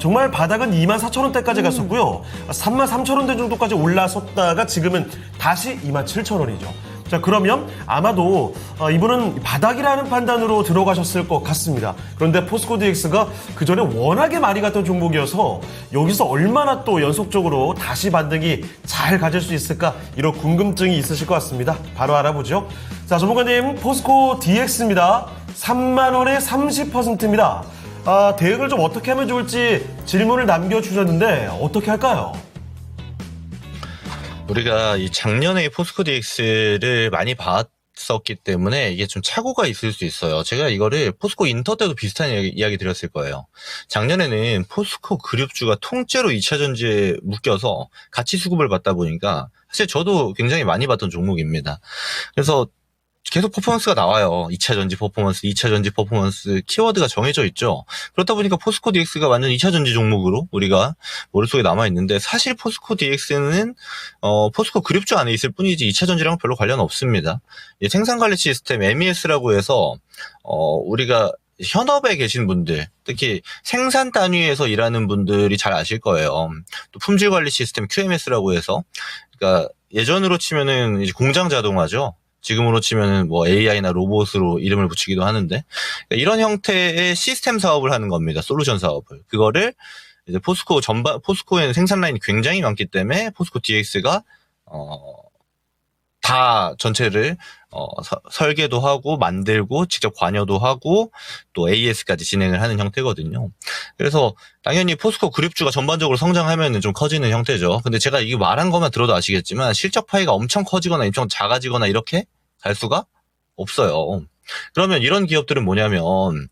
정말 바닥은 24,000원대까지 갔었고요. 33,000원대 정도까지 올라섰다가 지금은 다시 27,000원이죠. 자, 그러면 아마도 이분은 바닥이라는 판단으로 들어가셨을 것 같습니다. 그런데 포스코 DX가 그전에 워낙에 많이 갔던 종목이어서 여기서 얼마나 또 연속적으로 다시 반등이 잘 가질 수 있을까 이런 궁금증이 있으실 것 같습니다. 바로 알아보죠. 자, 전문가님, 포스코 DX입니다. 3만 원에 30%입니다. 대응을 좀 어떻게 하면 좋을지 질문을 남겨주셨는데 어떻게 할까요? 우리가 이 작년에 포스코 DX를 많이 봤었기 때문에 이게 좀 착오가 있을 수 있어요. 제가 이거를 포스코 인터 때도 비슷한 이야기 드렸을 거예요. 작년에는 포스코 그룹주가 통째로 2차 전지에 묶여서 가치 수급을 받다 보니까 사실 저도 굉장히 많이 봤던 종목입니다. 그래서 계속 퍼포먼스가 나와요. 2차 전지 퍼포먼스, 2차 전지 퍼포먼스 키워드가 정해져 있죠. 그렇다 보니까 포스코 DX가 완전 2차 전지 종목으로 우리가 머릿속에 남아있는데 사실 포스코 DX는 포스코 그룹주 안에 있을 뿐이지 2차 전지랑 별로 관련 없습니다. 생산관리 시스템 MES라고 해서 우리가 현업에 계신 분들, 특히 생산 단위에서 일하는 분들이 잘 아실 거예요. 또 품질관리 시스템 QMS라고 해서 그러니까 예전으로 치면은 이제 공장 자동화죠. 지금으로 치면은 뭐 AI나 로봇으로 이름을 붙이기도 하는데 이런 형태의 시스템 사업을 하는 겁니다. 솔루션 사업을. 그거를 이제 포스코에는 생산 라인이 굉장히 많기 때문에 포스코 DX가 다 전체를 설계도 하고 만들고 직접 관여도 하고 또 AS까지 진행을 하는 형태거든요. 그래서 당연히 포스코 그룹주가 전반적으로 성장하면 좀 커지는 형태죠. 근데 제가 이거 말한 것만 들어도 아시겠지만 실적 파이가 엄청 커지거나 엄청 작아지거나 이렇게 갈 수가 없어요. 그러면 이런 기업들은 뭐냐면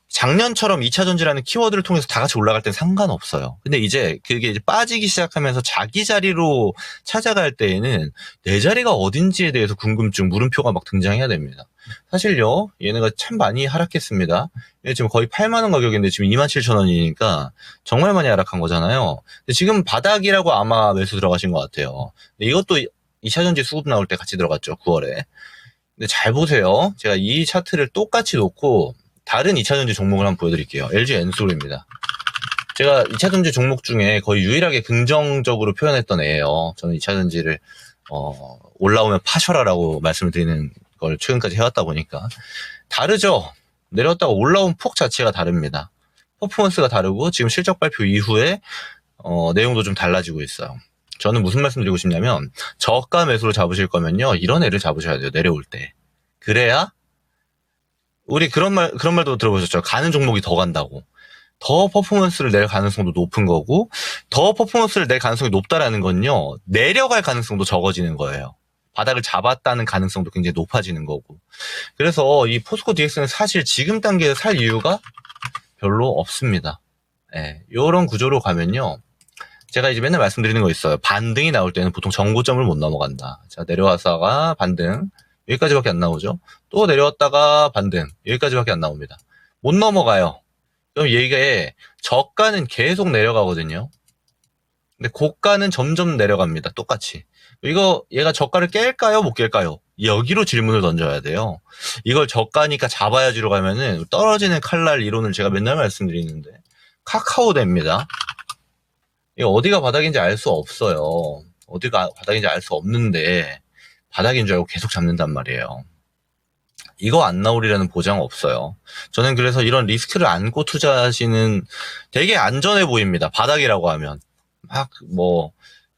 작년처럼 2차 전지라는 키워드를 통해서 다 같이 올라갈 땐 상관없어요. 근데 이제 그게 이제 빠지기 시작하면서 자기 자리로 찾아갈 때에는 내 자리가 어딘지에 대해서 궁금증, 물음표가 막 등장해야 됩니다. 사실요, 얘네가 참 많이 하락했습니다. 얘 지금 거의 8만 원 가격인데 지금 27,000원이니까 정말 많이 하락한 거잖아요. 근데 지금 바닥이라고 아마 매수 들어가신 것 같아요. 근데 이것도 2차 전지 수급 나올 때 같이 들어갔죠, 9월에. 근데 잘 보세요. 제가 이 차트를 똑같이 놓고 다른 2차 전지 종목을 한번 보여드릴게요. LG 엔솔입니다. 제가 2차 전지 종목 중에 거의 유일하게 긍정적으로 표현했던 애예요. 저는 2차 전지를 올라오면 파셔라라고 말씀을 드리는 걸 최근까지 해왔다 보니까 다르죠. 내려왔다가 올라온 폭 자체가 다릅니다. 퍼포먼스가 다르고 지금 실적 발표 이후에 내용도 좀 달라지고 있어요. 저는 무슨 말씀 드리고 싶냐면 저가 매수로 잡으실 거면요 이런 애를 잡으셔야 돼요. 내려올 때. 그래야 우리 그런 말도 들어보셨죠? 가는 종목이 더 간다고. 더 퍼포먼스를 낼 가능성도 높은 거고, 더 퍼포먼스를 낼 가능성이 높다라는 건요, 내려갈 가능성도 적어지는 거예요. 바닥을 잡았다는 가능성도 굉장히 높아지는 거고. 그래서 이 포스코 DX는 사실 지금 단계에 살 이유가 별로 없습니다. 예, 요런 구조로 가면요, 제가 이제 맨날 말씀드리는 거 있어요. 반등이 나올 때는 보통 정고점을 못 넘어간다. 자, 내려와서가 반등. 여기까지밖에 안 나오죠. 또 내려왔다가 반등. 여기까지밖에 안 나옵니다. 못 넘어가요. 그럼 얘가 저가는 계속 내려가거든요. 근데 고가는 점점 내려갑니다. 똑같이. 얘가 저가를 깰까요? 못 깰까요? 여기로 질문을 던져야 돼요. 이걸 저가니까 잡아야지로 가면은 떨어지는 칼날 이론을 제가 맨날 말씀드리는데 카카오 됩니다. 이거 어디가 바닥인지 알 수 없어요. 어디가 바닥인지 알 수 없는데 바닥인 줄 알고 계속 잡는단 말이에요. 이거 안 나오리라는 보장 없어요. 저는 그래서 이런 리스크를 안고 투자하시는 되게 안전해 보입니다. 바닥이라고 하면. 막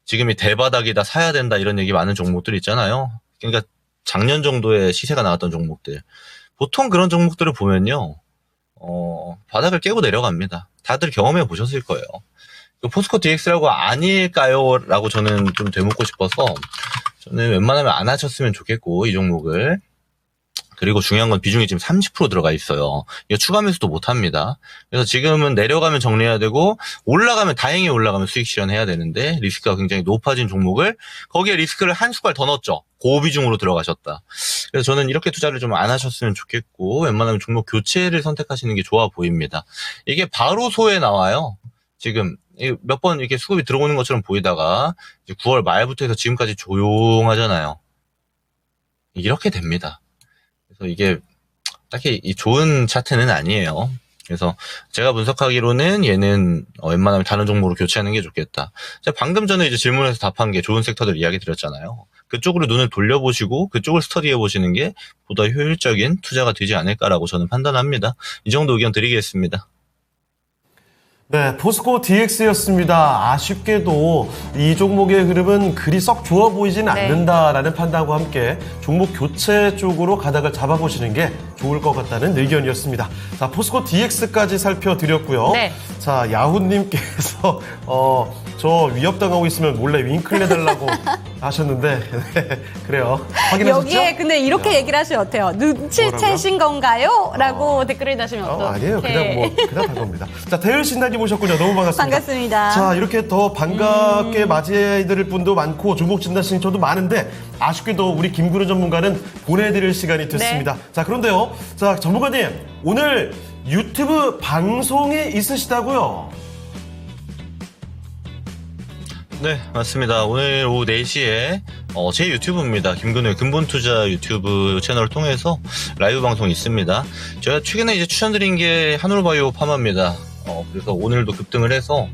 지금이 대바닥이다 사야 된다 이런 얘기 많은 종목들 있잖아요. 그러니까 작년 정도의 시세가 나왔던 종목들. 보통 그런 종목들을 보면요. 바닥을 깨고 내려갑니다. 다들 경험해 보셨을 거예요. 포스코 DX라고 아닐까요? 라고 저는 좀 되묻고 싶어서 저는 웬만하면 안 하셨으면 좋겠고 이 종목을. 그리고 중요한 건 비중이 지금 30% 들어가 있어요. 이거 추가 매수도 못 합니다. 그래서 지금은 내려가면 정리해야 되고 올라가면 다행히 올라가면 수익 실현해야 되는데 리스크가 굉장히 높아진 종목을 거기에 리스크를 한 숟갈 더 넣었죠. 고비중으로 들어가셨다. 그래서 저는 이렇게 투자를 좀 안 하셨으면 좋겠고 웬만하면 종목 교체를 선택하시는 게 좋아 보입니다. 이게 바로 소에 나와요. 지금 몇 번 이렇게 수급이 들어오는 것처럼 보이다가 이제 9월 말부터 해서 지금까지 조용하잖아요. 이렇게 됩니다. 그래서 이게 딱히 좋은 차트는 아니에요. 그래서 제가 분석하기로는 얘는 웬만하면 다른 종목으로 교체하는 게 좋겠다. 제가 방금 전에 이제 질문에서 답한 게 좋은 섹터들 이야기 드렸잖아요. 그쪽으로 눈을 돌려보시고 그쪽을 스터디해 보시는 게 보다 효율적인 투자가 되지 않을까라고 저는 판단합니다. 이 정도 의견 드리겠습니다. 네, 포스코 DX였습니다. 아쉽게도 이 종목의 흐름은 그리 썩 좋아 보이지는 네. 않는다라는 판단과 함께 종목 교체 쪽으로 가닥을 잡아보시는 게 좋을 것 같다는 의견이었습니다. 자, 포스코 DX까지 살펴드렸고요. 네. 자, 야후님께서 저 위협당하고 있으면 몰래 윙크를 해달라고 하셨는데 네, 그래요. 확인하셨죠? 여기에 근데 이렇게 얘기를 하시면 어때요? 눈치채신 건가요? 라고 댓글을 다시면 아니에요. 그냥 한 겁니다. 자, 대열 신나님 오셨군요. 너무 반갑습니다. 반갑습니다. 자, 이렇게 더 반갑게 맞이해드릴 분도 많고 종목 진단 신청도 많은데 아쉽게도 우리 김구루 전문가는 보내드릴 시간이 됐습니다. 네. 자, 그런데요. 자, 전문가님 오늘 유튜브 방송이 있으시다고요? 네, 맞습니다. 오늘 오후 4시에 제 유튜브입니다. 김근우의 근본투자 유튜브 채널을 통해서 라이브 방송이 있습니다. 제가 최근에 이제 추천드린 게 한올바이오 파마입니다. 그래서 오늘도 급등을 해서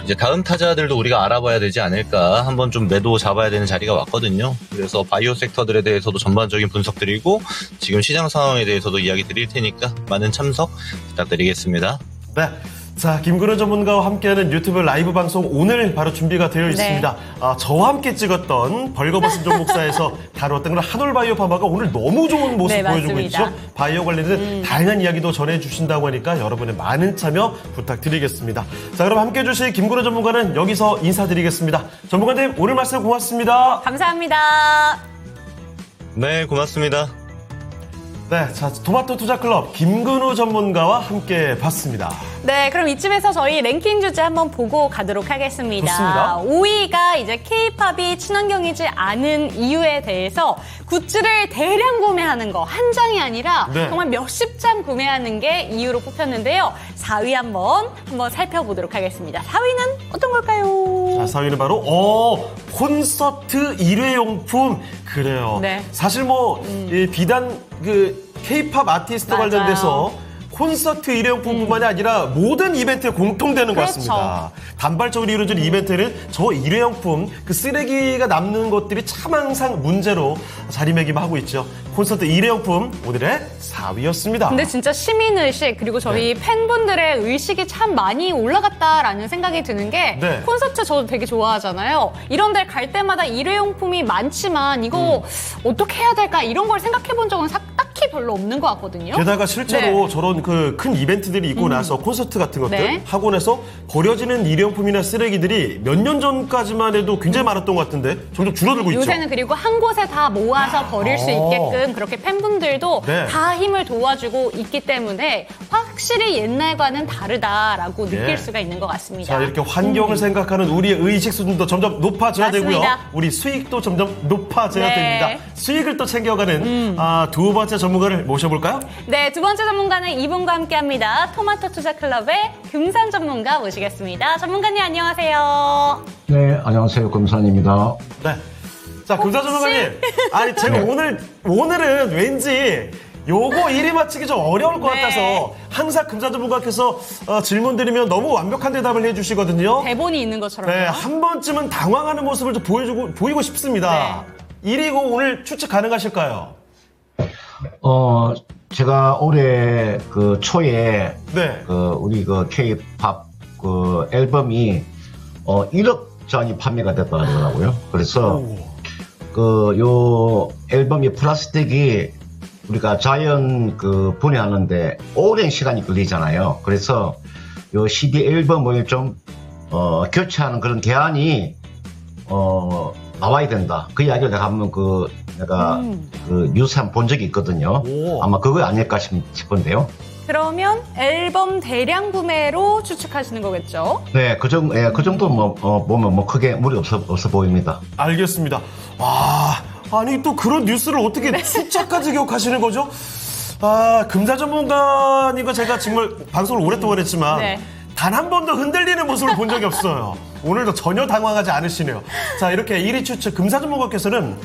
이제 다음 타자들도 우리가 알아봐야 되지 않을까, 한번 좀 매도 잡아야 되는 자리가 왔거든요. 그래서 바이오 섹터들에 대해서도 전반적인 분석 드리고 지금 시장 상황에 대해서도 이야기 드릴 테니까 많은 참석 부탁드리겠습니다. 네. 자, 김근우 전문가와 함께하는 유튜브 라이브 방송 오늘 바로 준비가 되어 있습니다. 저와 함께 찍었던 벌거벗은 종목사에서 다뤘던 그런 한올바이오 파마가 오늘 너무 좋은 모습 네, 보여주고 맞습니다. 있죠. 바이오 관련된 다양한 이야기도 전해주신다고 하니까 여러분의 많은 참여 부탁드리겠습니다. 자, 그럼 함께해 주실 김근우 전문가는 여기서 인사드리겠습니다. 전문가님 오늘 말씀 고맙습니다. 감사합니다. 네, 고맙습니다. 네, 자, 토마토 투자클럽 김근우 전문가와 함께 봤습니다. 네, 그럼 이쯤에서 저희 랭킹 주제 한번 보고 가도록 하겠습니다. 좋습니다. 5위가 이제 K-팝이 친환경이지 않은 이유에 대해서 굿즈를 대량 구매하는 거, 한 장이 아니라 네. 정말 몇십 장 구매하는 게 이유로 뽑혔는데요. 4위 한번 살펴보도록 하겠습니다. 4위는 어떤 걸까요? 자, 4위는 바로 콘서트 일회용품. 그래요. 네. 사실 이 비단 K-팝 아티스트 맞아요. 관련돼서 콘서트 일회용품뿐만이 아니라 모든 이벤트에 공통되는 것 그렇죠. 같습니다. 단발적으로 이루어진 이벤트는 저 일회용품, 그 쓰레기가 남는 것들이 참 항상 문제로 자리매김하고 있죠. 콘서트 일회용품 오늘의 4위였습니다. 근데 진짜 시민의식 그리고 저희 팬분들의 의식이 참 많이 올라갔다라는 생각이 드는 게 네. 콘서트 저도 되게 좋아하잖아요. 이런 데 갈 때마다 일회용품이 많지만 이거 어떻게 해야 될까 이런 걸 생각해 본 적은 딱히 별로 없는 것 같거든요. 게다가 실제로 네. 저런 그 큰 이벤트들이 있고 나서 콘서트 같은 것들 네. 하고 나서 버려지는 일회용품이나 쓰레기들이 몇 년 전까지만 해도 굉장히 많았던 것 같은데 점점 줄어들고 있죠. 요새는 그리고 한 곳에 다 모아서 버릴 수 있게끔 그렇게 팬분들도 네. 다 힘을 도와주고 있기 때문에 확실히 옛날과는 다르다라고 네. 느낄 수가 있는 것 같습니다. 자, 이렇게 환경을 생각하는 우리의 의식 수준도 점점 높아져야 되고요. 맞습니다. 우리 수익도 점점 높아져야 네. 됩니다. 수익을 또 챙겨가는 두 번째 전문가를 모셔볼까요? 네, 두 번째 전문가는 이분과 함께합니다. 토마토 투자클럽의 금산 전문가 모시겠습니다. 전문가님 안녕하세요. 네, 안녕하세요. 금산입니다. 네. 자, 금사 전문가님. 아니, 제가 오늘은 왠지 요거 1위 맞히기 좀 어려울 것 네. 같아서 항상 금사 전문가께서 질문 드리면 너무 완벽한 대답을 해주시거든요. 대본이 있는 것처럼요. 네, 한 번쯤은 당황하는 모습을 좀 보이고 싶습니다. 1위고 오늘 추측 가능하실까요? 제가 올해 그 초에 네. 우리 K-팝 앨범이 1억 장이 판매가 됐다 하더라고요. 그래서 요 앨범이 플라스틱이 우리가 자연 분해하는데 오랜 시간이 걸리잖아요. 그래서 요 CD 앨범을 좀 교체하는 그런 대안이 나와야 된다. 그 이야기를 내가 한번 내가 뉴스 한번 본 적이 있거든요. 오. 아마 그거 아닐까 싶은데요. 그러면 앨범 대량 구매로 추측하시는 거겠죠? 네, 그 정도 보면 크게 무리 없어 보입니다. 알겠습니다. 와, 아니 또 그런 뉴스를 어떻게 숫자까지 기억하시는 거죠? 금사 전문가님과 제가 정말 방송을 오랫동안 했지만 네. 단 한 번도 흔들리는 모습을 본 적이 없어요. 오늘도 전혀 당황하지 않으시네요. 자, 이렇게 1위 추측 금사전문가께서는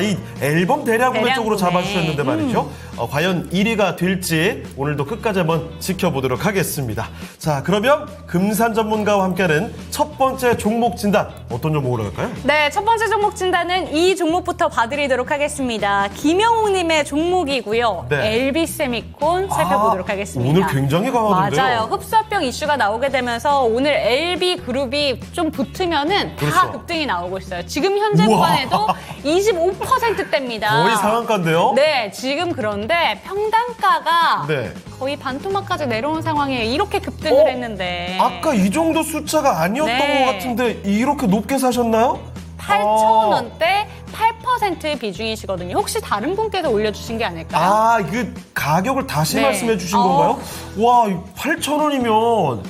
이 앨범 대량 구매 쪽으로 대량 구매. 잡아주셨는데 말이죠. 과연 1위가 될지 오늘도 끝까지 한번 지켜보도록 하겠습니다. 자, 그러면 금산 전문가와 함께하는 첫 번째 종목 진단 어떤 종목으로 갈까요? 네, 첫 번째 종목 진단은 이 종목부터 봐드리도록 하겠습니다. 김영웅님의 종목이고요. 네. LB세미콘 살펴보도록 하겠습니다. 오늘 굉장히 강하던데요. 맞아요. 흡수합병 이슈가 나오게 되면서 오늘 LB그룹이 좀 붙으면은 다 그렇죠. 급등이 나오고 있어요. 지금 현재 우와. 구간에도 25%대입니다. 거의 상한가인데요? 네, 지금 그런데 평단가가 네. 거의 반토막까지 내려온 상황이에요. 이렇게 급등을 했는데. 아까 이 정도 숫자가 아니었던 네. 것 같은데 이렇게 높게 사셨나요? 8,000원대 8% 비중이시거든요. 혹시 다른 분께서 올려주신 게 아닐까요? 그 가격을 다시 네. 말씀해 주신 건가요? 와, 8,000원이면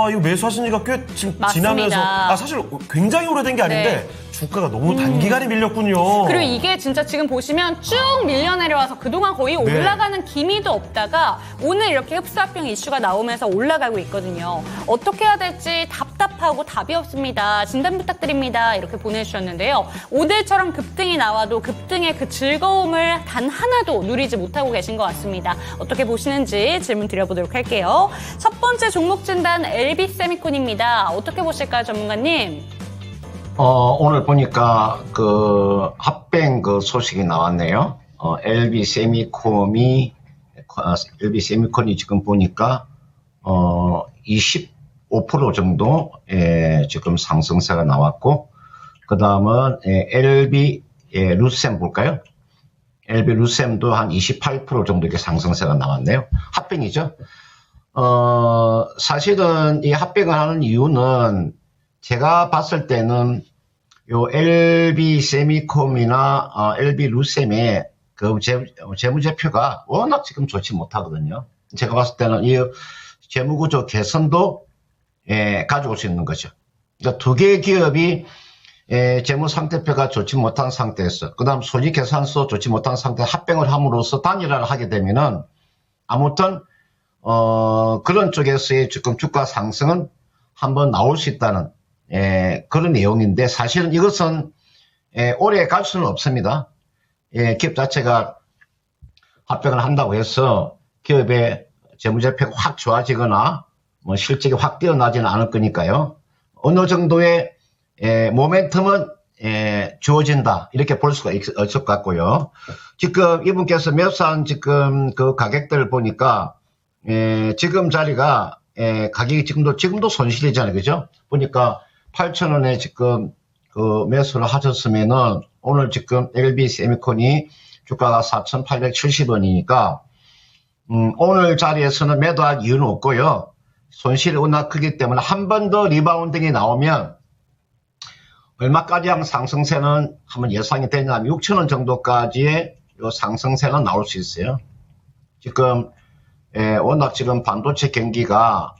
이거 매수하신 지가 꽤 지금 맞습니다. 지나면서 사실 굉장히 오래된 게 아닌데 주가가 너무 단기간에 밀렸군요. 그리고 이게 진짜 지금 보시면 쭉 밀려 내려와서 그동안 거의 네. 올라가는 기미도 없다가 오늘 이렇게 흡수합병 이슈가 나오면서 올라가고 있거든요. 어떻게 해야 될지 답답하고 답이 없습니다. 진단 부탁드립니다. 이렇게 보내주셨는데요. 오늘처럼 급등이 나와도 급등의 그 즐거움을 단 하나도 누리지 못하고 계신 것 같습니다. 어떻게 보시는지 질문 드려보도록 할게요. 첫 번째 종목 진단 LB세미콘입니다. 어떻게 보실까요, 전문가님? 오늘 보니까 그 합병 그 소식이 나왔네요. LB세미콘이 지금 보니까 25% 정도 지금 상승세가 나왔고, 그 다음은 LB 루셈 볼까요? LB 루셈도 한 28% 정도 이렇게 상승세가 나왔네요. 합병이죠. 사실은 이 합병을 하는 이유는 제가 봤을 때는 요 LB 세미콤이나 LB 루셈의 그 재무제표가 워낙 지금 좋지 못하거든요. 제가 봤을 때는 이 재무구조 개선도 가져올 수 있는 거죠. 그러니까 두 개의 기업이 재무상태표가 좋지 못한 상태에서, 그 다음 손익계산서 좋지 못한 상태에 합병을 함으로써 단일화를 하게 되면은 아무튼 그런 쪽에서의 지금 주가 상승은 한번 나올 수 있다는 그런 내용인데, 사실은 이것은 오래 갈 수는 없습니다. 기업 자체가 합병을 한다고 해서 기업의 재무제표가 확 좋아지거나 뭐 실적이 확 뛰어나지는 않을 거니까요. 어느 정도의 모멘텀은 주어진다, 이렇게 볼 수가 있을 것 같고요. 지금 이분께서 매수한 지금 그 가격들을 보니까 지금 자리가 가격이 지금도 손실이잖아요, 그죠? 보니까 8,000원에 지금 그 매수를 하셨으면은 오늘 지금 LB 세미콘이 주가가 4,870원이니까 오늘 자리에서는 매도할 이유는 없고요. 손실이 워낙 크기 때문에 한 번 더 리바운딩이 나오면 얼마까지 하면 상승세는 한번 예상이 되냐면 6,000원 정도까지의 요 상승세는 나올 수 있어요. 지금 워낙 지금 반도체 경기가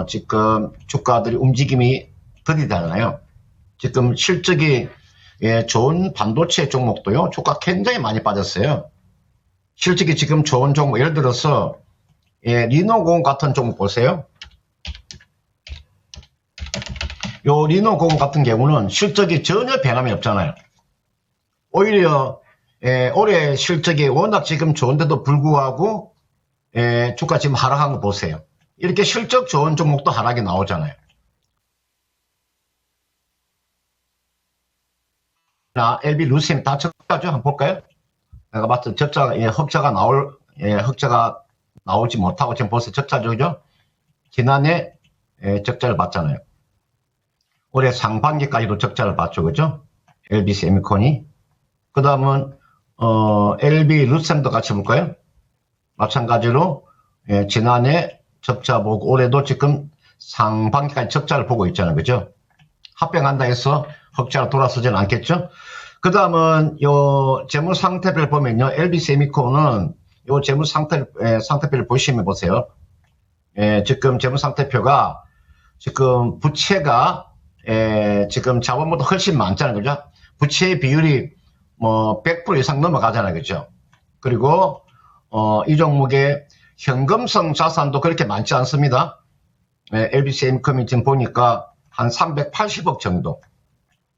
지금 주가들이 움직임이 더디잖아요. 지금 실적이 좋은 반도체 종목도요, 주가 굉장히 많이 빠졌어요. 실적이 지금 좋은 종목, 예를 들어서 리노공 같은 종목 보세요. 요 리노공 같은 경우는 실적이 전혀 변함이 없잖아요. 오히려 올해 실적이 워낙 지금 좋은데도 불구하고 주가 지금 하락한 거 보세요. 이렇게 실적 좋은 종목도 하락이 나오잖아요. LB 루셈 다 적자죠? 한번 볼까요? 내가 봤을 때 흑자가 나오지 못하고 지금 벌써 적자죠? 지난해 적자를 봤잖아요. 올해 상반기까지도 적자를 봤죠, 그죠? LB 세미콘이. 그 다음은 LB 루셈도 같이 볼까요? 마찬가지로 지난해 적자 보고 올해도 지금 상반기까지 적자를 보고 있잖아요, 그죠? 합병한다 해서 흑자로 돌아서지는 않겠죠? 그 다음은 요 재무상태별 보면요, LB 세미콘은 요 재무상태별 보시면 보세요. 지금 재무상태표가 지금 부채가 지금 자본보다 훨씬 많잖아요, 그죠? 부채의 비율이 뭐 100% 이상 넘어가잖아요, 그죠? 그리고 이 종목의 현금성 자산도 그렇게 많지 않습니다. LBCM컴이 지금 보니까 한 380억 정도,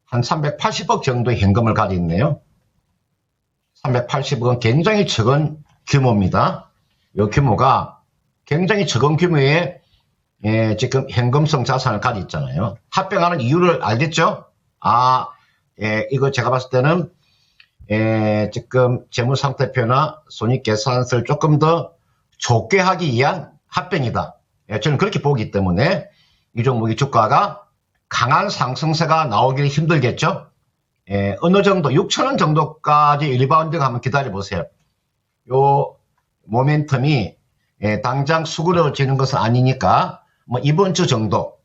한 380억 정도의 현금을 가지고 있네요. 380억은 굉장히 적은 규모입니다. 이 규모가 굉장히 적은 규모의 지금 현금성 자산을 가지고 있잖아요. 합병하는 이유를 알겠죠? 이거 제가 봤을 때는 지금 재무상태표나 손익계산서를 조금 더 좋게 하기 위한 합병이다. 저는 그렇게 보기 때문에 이 종목의 주가가 강한 상승세가 나오기는 힘들겠죠. 어느 정도 6,000원 정도까지 리바운드가 한번 기다려보세요. 요 모멘텀이 당장 수그러지는 것은 아니니까 뭐 이번 주 정도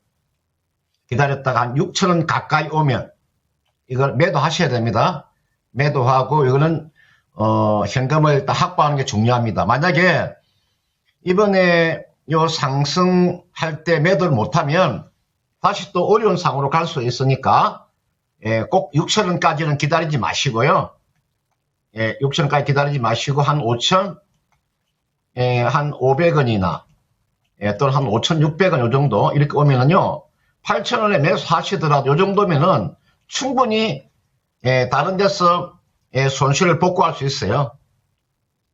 기다렸다가 한 6,000원 가까이 오면 이걸 매도하셔야 됩니다. 매도하고 이거는 현금을 일단 확보하는 게 중요합니다. 만약에 이번에 요 상승할 때 매도를 못하면 다시 또 어려운 상으로 갈 수 있으니까 꼭 6,000원까지는 기다리지 마시고요. 6,000원까지 기다리지 마시고 한 5,000, 한 500원이나 또는 한 5,600원 요 정도 이렇게 오면은요 8,000원에 매수하시더라도 요 정도면은 충분히 다른 데서 손실을 복구할 수 있어요.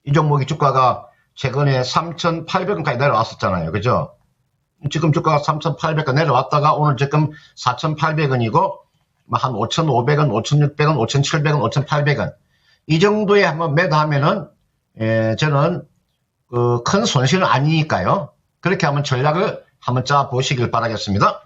이 종목의 주가가 최근에 3,800원까지 내려왔었잖아요. 그죠? 지금 주가가 3,800원 내려왔다가 오늘 지금 4,800원이고 한 5,500원, 5,600원, 5,700원, 5,800원 이 정도에 한번 매도하면은 저는 큰 손실은 아니니까요. 그렇게 한번 전략을 한번 짜 보시길 바라겠습니다.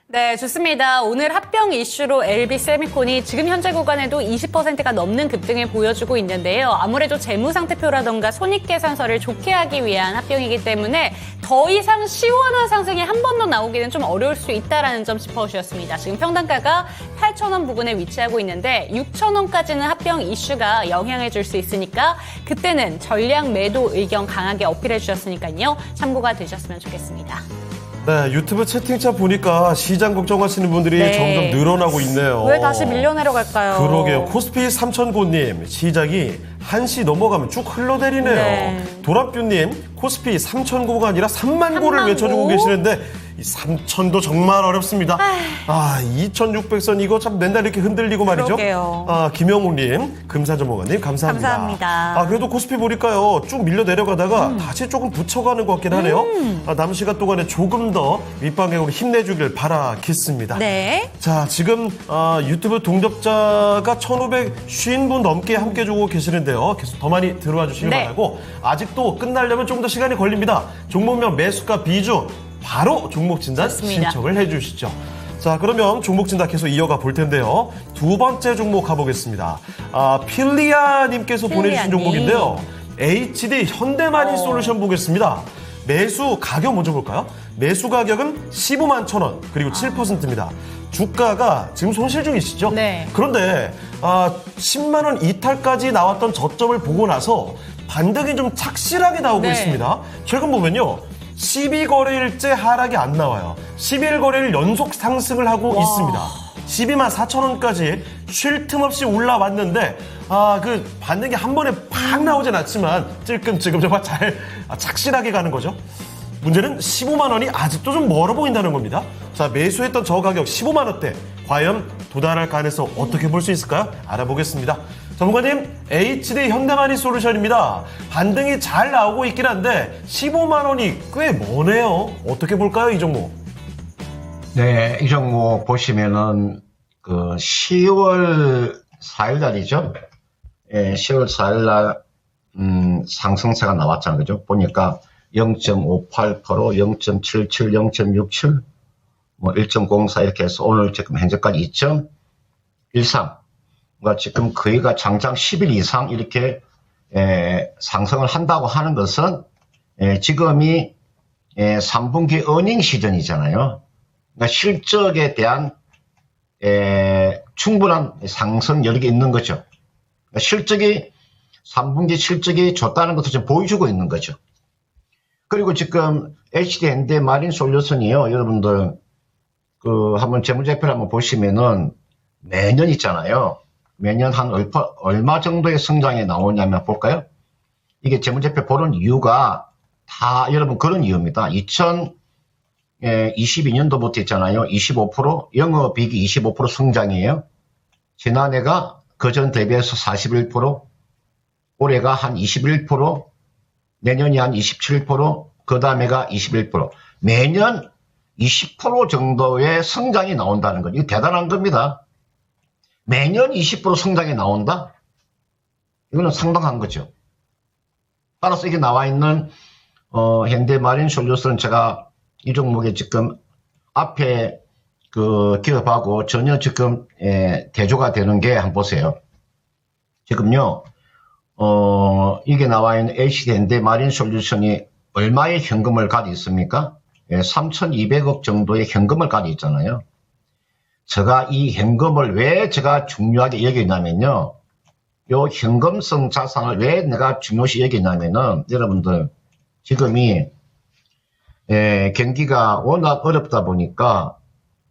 네, 좋습니다. 오늘 합병 이슈로 LB세미콘이 지금 현재 구간에도 20%가 넘는 급등을 보여주고 있는데요. 아무래도 재무상태표라던가 손익계산서를 좋게 하기 위한 합병이기 때문에 더 이상 시원한 상승이 한 번 더 나오기는 좀 어려울 수 있다는 점 짚어주셨습니다. 지금 평단가가 8,000원 부근에 위치하고 있는데 6,000원까지는 합병 이슈가 영향을 줄 수 있으니까 그때는 전량 매도 의견 강하게 어필해 주셨으니까요. 참고가 되셨으면 좋겠습니다. 네, 유튜브 채팅창 보니까 시장 걱정하시는 분들이 네. 점점 늘어나고 있네요. 왜 다시 밀려 내려갈까요? 그러게요. 코스피 3,009님, 시장이 1시 넘어가면 쭉 흘러내리네요. 네. 도랍규님, 코스피 3,009가 아니라 3만고를 3만 외쳐주고 고? 계시는데 이 3,000도 정말 어렵습니다. 2,600선 이거 참 맨날 이렇게 흔들리고 말이죠. 그러게요. 김영우님, 금사전문가님 감사합니다. 감사합니다. 그래도 코스피 보니까요. 쭉 밀려 내려가다가 다시 조금 붙여가는 것 같긴 하네요. 남은 시간 동안에 조금 더 윗방향으로 힘내주길 바라겠습니다. 네. 자, 지금 유튜브 동접자가 1,550분 넘게 함께 주고 계시는데요. 계속 더 많이 들어와 주시길 네. 바라고 아직도 끝나려면 조금 더 시간이 걸립니다. 종목명 매수가 비중 바로 종목 진단 좋습니다. 신청을 해주시죠. 자, 그러면 종목 진단 계속 이어가 볼 텐데요. 두 번째 종목 가보겠습니다. 필리아님께서 보내주신 필리아님. 종목인데요. HD 현대마린 솔루션 보겠습니다. 매수 가격 먼저 볼까요? 매수 가격은 15만 1,000원 그리고 7%입니다. 주가가 지금 손실 중이시죠? 네. 그런데 10만 원 이탈까지 나왔던 저점을 보고 나서 반등이 좀 착실하게 나오고 네. 있습니다. 최근 보면요. 12거래일째 하락이 안 나와요. 11거래일 연속 상승을 하고 있습니다. 12만 4천 원까지 쉴 틈 없이 올라왔는데 그 반등이 한 번에 팍 나오진 않지만 찔끔찔끔 정말 잘 착실하게 가는 거죠. 문제는 15만 원이 아직도 좀 멀어 보인다는 겁니다. 자, 매수했던 저 가격 15만 원대 과연 도달할 가능성 어떻게 볼 수 있을까요? 알아보겠습니다. 전문가님, HD 현대마린 솔루션입니다. 반등이 잘 나오고 있긴 한데 15만 원이 꽤 머네요. 어떻게 볼까요, 이 종목? 네, 이 종목 보시면은 10월 4일 날이죠. 10월 4일 날 상승세가 나왔잖아요. 그죠? 보니까 0.58%, 0.77, 0.67, 뭐 1.04 이렇게 해서 오늘 지금 현재까지 2.13. 그러니까 지금 거의가 장장 10일 이상 이렇게 상승을 한다고 하는 것은 지금이 3분기 어닝 시즌이잖아요. 그러니까 실적에 대한 충분한 상승 여력이 있는 거죠. 그러니까 실적이 3분기 실적이 좋다는 것을 지금 보여주고 있는 거죠. 그리고 지금 HD 현대마린 솔루션이요, 여러분들 한번 재무제표를 한번 보시면은 매년 있잖아요. 매년 한 얼마 정도의 성장이 나오냐면 볼까요? 이게 재무제표 보는 이유가 다 여러분 그런 이유입니다. 22년도부터 있잖아요. 25% 영업이익이 25% 성장이에요. 지난해가 그전 대비해서 41%, 올해가 한 21%, 내년이 한 27%, 그 다음에가 21%. 매년 20% 정도의 성장이 나온다는 건 이거 대단한 겁니다. 매년 20% 성장이 나온다? 이거는 상당한 거죠. 따라서 이게 나와 있는 현대마린솔루션은 제가 이 종목에 지금 앞에 그 기업하고 전혀 지금 대조가 되는 게 한번 보세요. 지금요 이게 나와 있는 LCD 현대마린솔루션이 얼마의 현금을 가지고 있습니까? 3,200억 정도의 현금을 가지고 있잖아요. 제가 이 현금을 왜 제가 중요하게 여기냐면요. 요 현금성 자산을 왜 내가 중요시 여기냐면은 여러분들 지금이 경기가 워낙 어렵다 보니까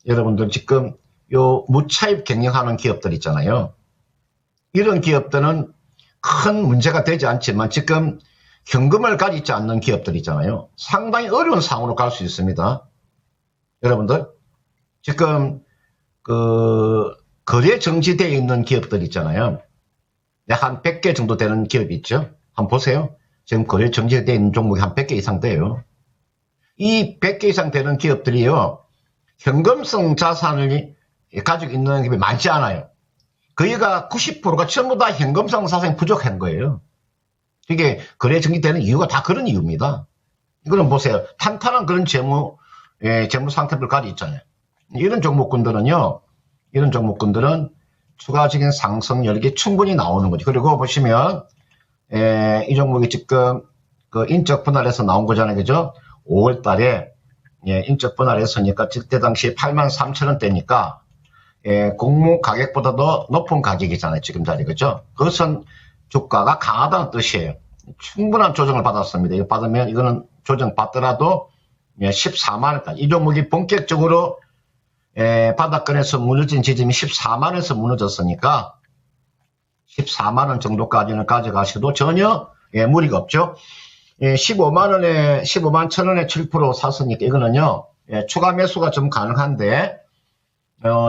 여러분들 지금 요 무차입 경영하는 기업들 있잖아요. 이런 기업들은 큰 문제가 되지 않지만 지금 현금을 가지고 있지 않는 기업들 있잖아요. 상당히 어려운 상황으로 갈 수 있습니다. 여러분들 지금 그 거래 정지되어 있는 기업들 있잖아요. 한 100개 정도 되는 기업이 있죠. 한번 보세요. 지금 거래 정지되어 있는 종목이 한 100개 이상 돼요. 이 100개 이상 되는 기업들이요. 현금성 자산을 가지고 있는 기업이 많지 않아요. 거의가 90%가 전부 다 현금성 자산이 부족한 거예요. 이게 거래 정지되는 이유가 다 그런 이유입니다. 이거는 보세요. 탄탄한 그런 재무 상태를 가지고 있잖아요. 이런 종목군들은요. 이런 종목군들은 추가적인 상승 여력이 충분히 나오는 거죠. 그리고 보시면 이 종목이 지금 그 인적 분할에서 나온 거잖아요. 그죠? 5월 달에 인적 분할했으니까 그때 당시 83,000원대니까 공모 가격보다도 높은 가격이잖아요. 지금 자리. 그죠? 그것은 주가가 강하다는 뜻이에요. 충분한 조정을 받았습니다. 이거 받으면 이거는 조정 받더라도 14만원까지. 이 종목이 본격적으로 바닥권에서 무너진 지점이 14만원에서 무너졌으니까 14만원 정도까지는 가져가셔도 전혀 무리가 없죠. 15만원에 15만 1,000원에 7% 샀으니까 이거는요 추가 매수가 좀 가능한데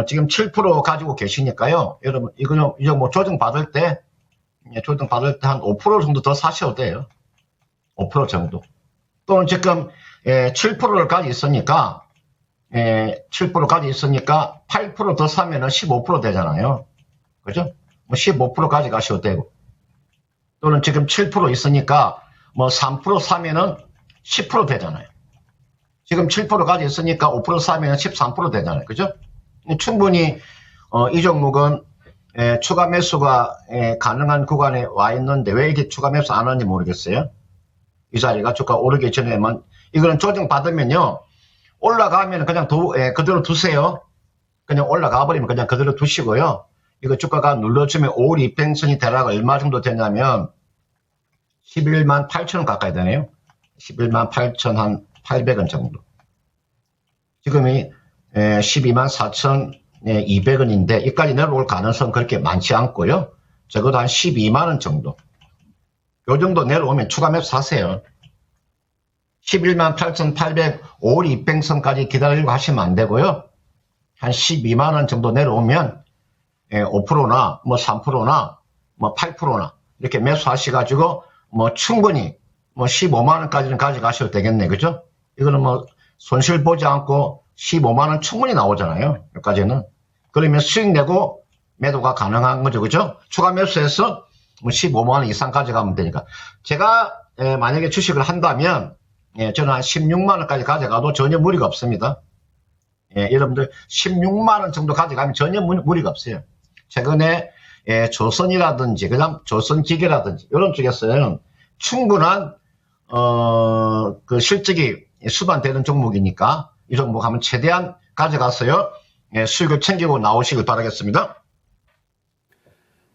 지금 7% 가지고 계시니까요. 여러분 이거는 이제 뭐 조정 받을 때 한 5% 정도 더 사셔도 돼요. 5% 정도. 또는 지금 7%를 가지고 있으니까 7% 가지고 있으니까 8% 더 사면은 15% 되잖아요. 그죠? 뭐 15% 가져가셔도 되고. 또는 지금 7% 있으니까 뭐 3% 사면은 10% 되잖아요. 지금 7% 가지고 있으니까 5% 사면은 13% 되잖아요. 그죠? 충분히 이 종목은 추가 매수가 가능한 구간에 와 있는데 왜 이렇게 추가 매수 안 하는지 모르겠어요. 이 자리가 주가 오르기 전에만 이거는 조정 받으면요 올라가면 그냥 그대로 두세요. 그냥 올라가 버리면 그냥 그대로 두시고요. 이거 주가가 눌러주면 5월 이평선이 대략 얼마 정도 되냐면 11만 8천 원 가까이 되네요. 11만 8천 한 800원 정도. 지금이 12만 4천 200원인데 이까지 내려올 가능성은 그렇게 많지 않고요. 적어도 한 12만원 정도. 요 정도 내려오면 추가 매수 사세요. 11만 8,800 5월 이평선까지 기다리려고 하시면 안 되고요. 한 12만원 정도 내려오면 5%나 뭐 3%나 뭐 8%나 이렇게 매수하셔가지고 뭐 충분히 뭐 15만원까지는 가져가셔도 되겠네. 그죠? 이거는 뭐 손실 보지 않고 15만원 충분히 나오잖아요. 여기까지는. 그러면 수익 내고 매도가 가능한 거죠. 그죠? 추가 매수해서 뭐 15만원 이상 가져가면 되니까. 제가 만약에 주식을 한다면 저는 한 16만원까지 가져가도 전혀 무리가 없습니다. 여러분들 16만원 정도 가져가면 전혀 무리가 없어요. 최근에 조선이라든지 그다음 조선기계라든지 이런 쪽에서는 충분한 그 실적이 수반되는 종목이니까 이 종목 하면 최대한 가져가서요 수익을 챙기고 나오시길 바라겠습니다.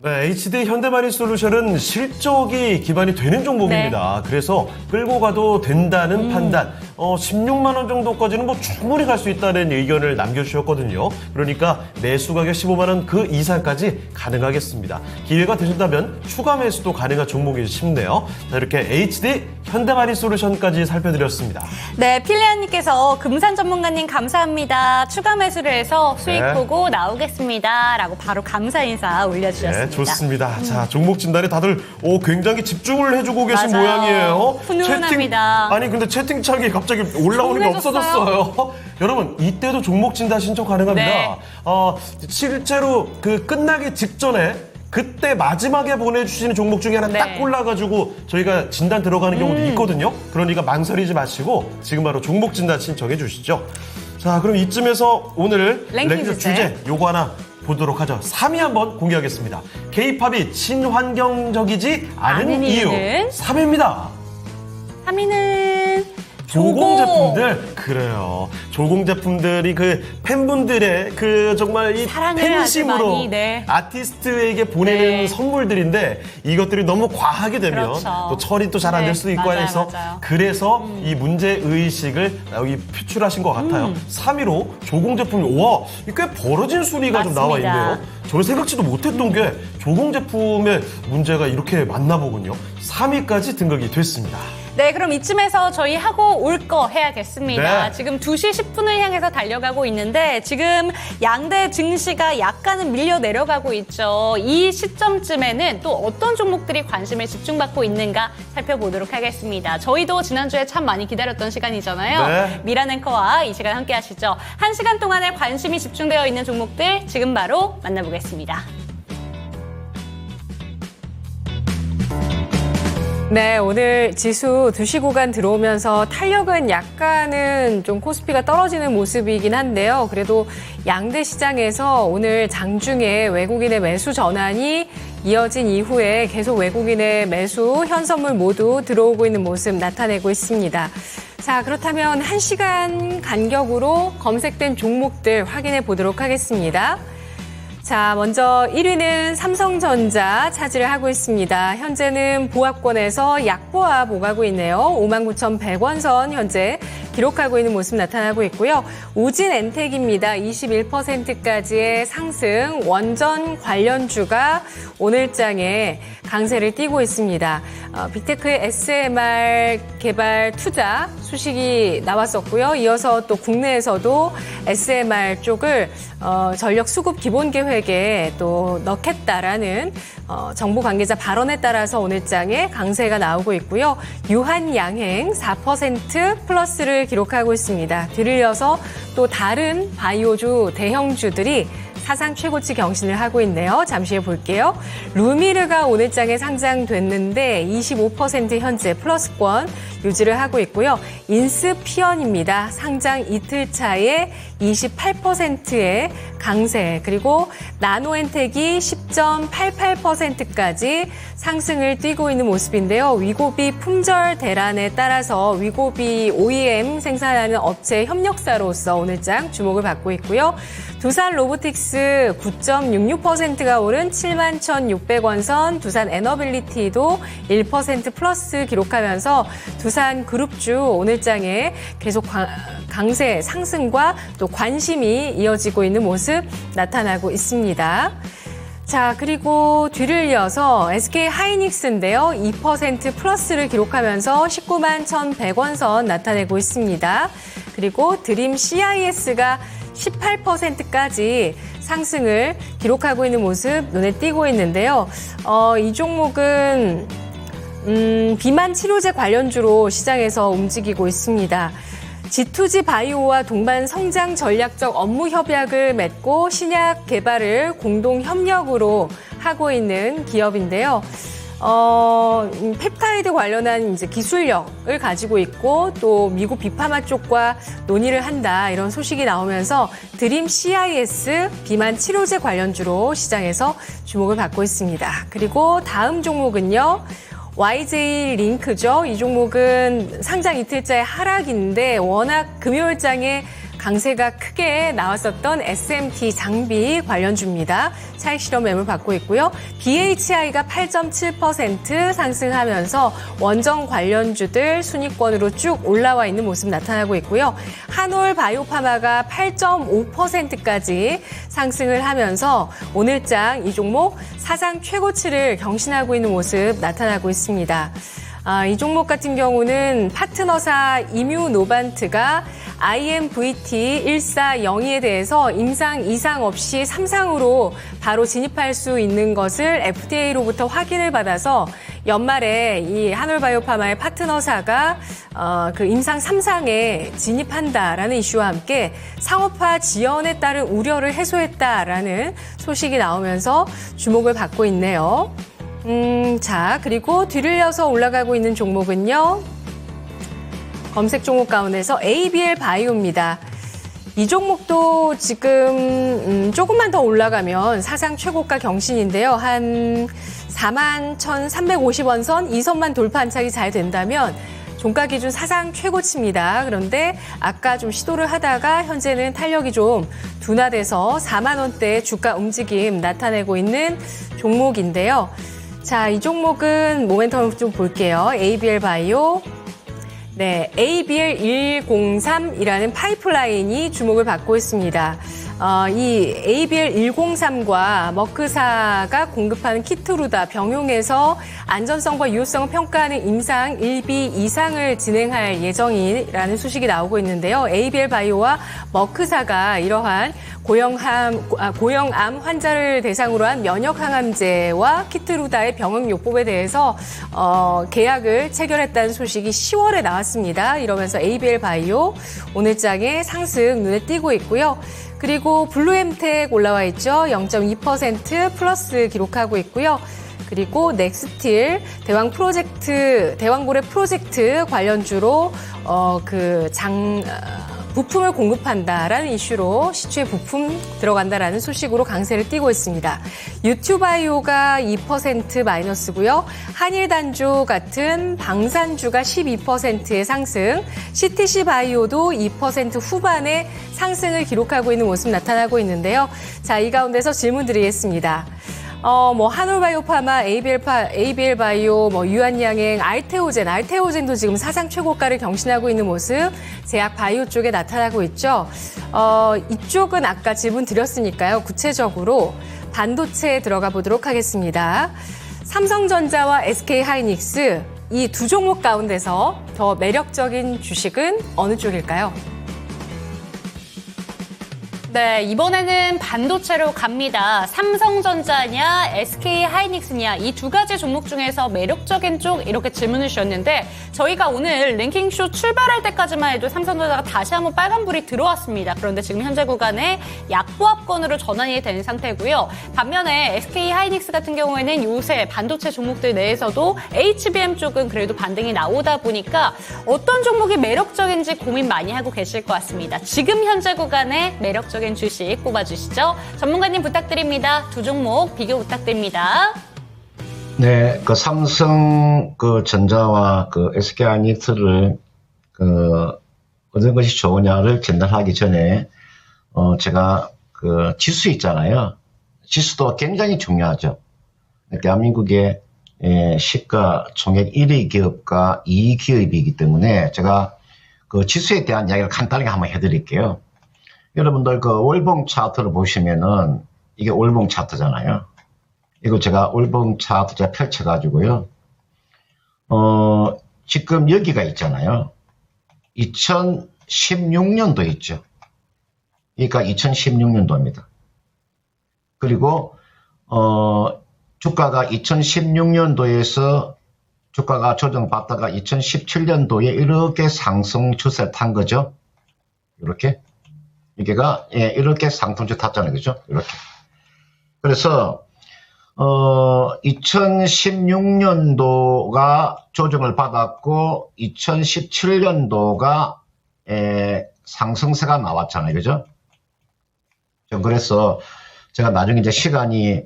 네, HD 현대마린솔루션은 실적이 기반이 되는 종목입니다. 그래서 끌고 가도 된다는 판단, 16만 원 정도까지는 뭐 충분히 갈 수 있다는 의견을 남겨주셨거든요. 그러니까 매수 가격 15만 원 그 이상까지 가능하겠습니다. 기회가 되신다면 추가 매수도 가능한 종목이 싶네요. 자, 이렇게 HD 현대마린솔루션까지 살펴드렸습니다. 네, 필리안님께서 금산 전문가님 감사합니다. 추가 매수를 해서 수익 네. 보고 나오겠습니다. 라고 바로 감사 인사 올려주셨습니다. 네, 좋습니다. 자, 종목 진단에 다들 굉장히 집중을 해주고 계신 맞아요. 모양이에요. 훈훈합니다. 아니 근데 채팅창이 갑자기 올라오는 게 조용해졌어요. 없어졌어요. 여러분 이때도 종목 진단 신청 가능합니다. 네. 실제로 그 끝나기 직전에 그때 마지막에 보내주시는 종목 중에 하나 네. 딱 골라가지고 저희가 진단 들어가는 경우도 있거든요. 그러니까 망설이지 마시고 지금 바로 종목 진단 신청해 주시죠. 자, 그럼 이쯤에서 오늘 랭킹 주제 요거 하나 보도록 하죠. 3위 한번 공개하겠습니다. K-팝이 친환경적이지 않은 않은 이유. 이유는? 3위입니다. 3위는 조공 제품들. 그래요. 조공 제품들이 그 팬분들의 그 정말 이 사랑을 팬심으로 아주 많이, 네. 아티스트에게 보내는 네. 선물들인데 이것들이 너무 과하게 되면 그렇죠. 또 처리 또 잘 안 될 네, 수도 있고 맞아요, 해서 맞아요. 그래서 이 문제 의식을 여기 표출하신 것 같아요. 3위로 조공 제품이 와, 꽤 벌어진 순위가 좀 나와 맞습니다. 있네요. 저는 생각지도 못했던 게 조공 제품의 문제가 이렇게 많나 보군요. 3위까지 등극이 됐습니다. 네, 그럼 이쯤에서 저희 하고 올 거 해야겠습니다. 네. 지금 2시 10분을 향해서 달려가고 있는데 지금 양대 증시가 약간은 밀려 내려가고 있죠. 이 시점쯤에는 또 어떤 종목들이 관심을 집중받고 있는가 살펴보도록 하겠습니다. 저희도 지난주에 참 많이 기다렸던 시간이잖아요. 네. 미란 앵커와 이 시간 함께 하시죠. 1시간 동안에 관심이 집중되어 있는 종목들 지금 바로 만나보겠습니다. 네, 오늘 지수 2시 구간 들어오면서 탄력은 약간은 좀 코스피가 떨어지는 모습이긴 한데요. 그래도 양대 시장에서 오늘 장중에 외국인의 매수 전환이 이어진 이후에 계속 외국인의 매수, 현선물 모두 들어오고 있는 모습 나타내고 있습니다. 자, 그렇다면 1시간 간격으로 검색된 종목들 확인해 보도록 하겠습니다. 자, 먼저 1위는 삼성전자 차지를 하고 있습니다. 현재는 보합권에서 약보합 오가고 있네요. 59,100원 선 현재 기록하고 있는 모습 나타나고 있고요. 우진엔텍입니다. 21%까지의 상승, 원전 관련주가 오늘장에 강세를 띠고 있습니다. 빅테크의 SMR 개발 투자 소식이 나왔었고요. 이어서 또 국내에서도 SMR 쪽을 전력 수급 기본 계획에 또 넣겠다라는 정부 관계자 발언에 따라서 오늘장에 강세가 나오고 있고요. 유한양행 4% 플러스를 기록하고 있습니다. 뒤를 이어서 또 다른 바이오주 대형주들이 사상 최고치 경신을 하고 있네요. 잠시 후에 볼게요. 루미르가 오늘장에 상장됐는데 25% 현재 플러스권 유지를 하고 있고요. 인스피언입니다. 상장 이틀 차에 28%의 강세, 그리고 나노엔텍이 10.88%까지 상승을 띠고 있는 모습인데요. 위고비 품절 대란에 따라서 위고비 OEM 생산하는 업체 협력사로서 오늘장 주목을 받고 있고요. 두산 로보틱스 9.66%가 오른 71,600원 선, 두산 에너빌리티도 1% 플러스 기록하면서 두산 그룹주 오늘장에 계속 강세 상승과 또 관심이 이어지고 있는 모습 나타나고 있습니다. 자, 그리고 뒤를 이어서 SK 하이닉스인데요. 2% 플러스를 기록하면서 191,100원 선 나타내고 있습니다. 그리고 드림 CIS가 18%까지 상승을 기록하고 있는 모습 눈에 띄고 있는데요. 이 종목은 비만 치료제 관련주로 시장에서 움직이고 있습니다. G2G 바이오와 동반 성장 전략적 업무 협약을 맺고 신약 개발을 공동 협력으로 하고 있는 기업인데요. 펩타이드 관련한 이제 기술력을 가지고 있고 또 미국 비파마 쪽과 논의를 한다 이런 소식이 나오면서 드림 CIS 비만 치료제 관련주로 시장에서 주목을 받고 있습니다. 그리고 다음 종목은요. YJ 링크죠. 이 종목은 상장 이틀째 하락인데 워낙 금요일장에 강세가 크게 나왔었던 SMT 장비 관련주입니다. 차익 실현 매물 받고 있고요. BHI가 8.7% 상승하면서 원정 관련주들 순위권으로 쭉 올라와 있는 모습 나타나고 있고요. 한올 바이오파마가 8.5%까지 상승을 하면서 오늘장 이 종목 사상 최고치를 경신하고 있는 모습 나타나고 있습니다. 이 종목 같은 경우는 파트너사 이뮤노반트가 IMVT1402에 대해서 임상 이상 없이 3상으로 바로 진입할 수 있는 것을 FDA로부터 확인을 받아서 연말에 이 한올바이오파마의 파트너사가 그 임상 3상에 진입한다라는 이슈와 함께 상업화 지연에 따른 우려를 해소했다라는 소식이 나오면서 주목을 받고 있네요. 자, 그리고 뒤를 이어서 올라가고 있는 종목은요. 검색 종목 가운데서 ABL 바이오입니다. 이 종목도 지금 조금만 더 올라가면 사상 최고가 경신인데요. 한 41,350원 선, 이 선만 돌파 안착이 잘 된다면 종가 기준 사상 최고치입니다. 그런데 아까 좀 시도를 하다가 현재는 탄력이 좀 둔화돼서 4만 원대 주가 움직임 나타내고 있는 종목인데요. 자, 이 종목은 모멘텀을 좀 볼게요. ABL 바이오. 네, ABL103이라는 파이프라인이 주목을 받고 있습니다. 이 ABL103과 머크사가 공급하는 키트루다 병용에서 안전성과 유효성을 평가하는 임상 1B 이상을 진행할 예정이라는 소식이 나오고 있는데요. ABL 바이오와 머크사가 이러한 고형암 환자를 대상으로 한 면역항암제와 키트루다의 병용 요법에 대해서 계약을 체결했다는 소식이 10월에 나왔습니다. 이러면서 ABL 바이오 오늘장에 상승 눈에 띄고 있고요. 그리고 블루엠텍 올라와 있죠. 0.2% 플러스 기록하고 있고요. 그리고 넥스틸 대왕고래 프로젝트 관련주로 부품을 공급한다라는 이슈로 시추에 부품 들어간다라는 소식으로 강세를 띠고 있습니다. 유튜바이오가 2% 마이너스고요. 한일단조 같은 방산주가 12%의 상승, CTC 바이오도 2% 후반의 상승을 기록하고 있는 모습 나타나고 있는데요. 자, 이 가운데서 질문 드리겠습니다. 한올바이오파마, ABL 바이오, 유한양행, 알테오젠도 지금 사상 최고가를 경신하고 있는 모습, 제약 바이오 쪽에 나타나고 있죠. 이쪽은 아까 질문 드렸으니까요. 구체적으로 반도체에 들어가 보도록 하겠습니다. 삼성전자와 SK하이닉스, 이 두 종목 가운데서 더 매력적인 주식은 어느 쪽일까요? 네, 이번에는 반도체로 갑니다. 삼성전자냐, SK하이닉스냐, 이 두 가지 종목 중에서 매력적인 쪽 이렇게 질문을 주셨는데 저희가 오늘 랭킹쇼 출발할 때까지만 해도 삼성전자가 다시 한번 빨간불이 들어왔습니다. 그런데 지금 현재 구간에 약보합권으로 전환이 된 상태고요. 반면에 SK하이닉스 같은 경우에는 요새 반도체 종목들 내에서도 HBM 쪽은 그래도 반등이 나오다 보니까 어떤 종목이 매력적인지 고민 많이 하고 계실 것 같습니다. 지금 현재 구간에 매력적인 주식 꼽아주시죠. 전문가님 부탁드립니다. 두 종목 비교 부탁드립니다. 네, 삼성 전자와 SK하이닉스를 어떤 것이 좋으냐를 진단하기 전에 제가 지수 있잖아요. 지수도 굉장히 중요하죠. 대한민국의 시가 총액 1위 기업과 2위 기업이기 때문에 제가 지수에 대한 이야기를 간단하게 한번 해드릴게요. 여러분들 월봉 차트를 보시면은 이게 월봉 차트잖아요. 이거 제가 월봉 차트 제가 펼쳐가지고요. 지금 여기가 있잖아요. 2016년도 있죠. 그러니까 2016년도입니다. 그리고 주가가 2016년도에서 주가가 조정받다가 2017년도에 이렇게 상승 추세를 탄 거죠. 이렇게. 이게가 이렇게 상승추세 탔잖아요. 그죠? 이렇게. 그래서 2016년도가 조정을 받았고 2017년도가 상승세가 나왔잖아요. 그죠? 그래서 제가 나중에 이제 시간이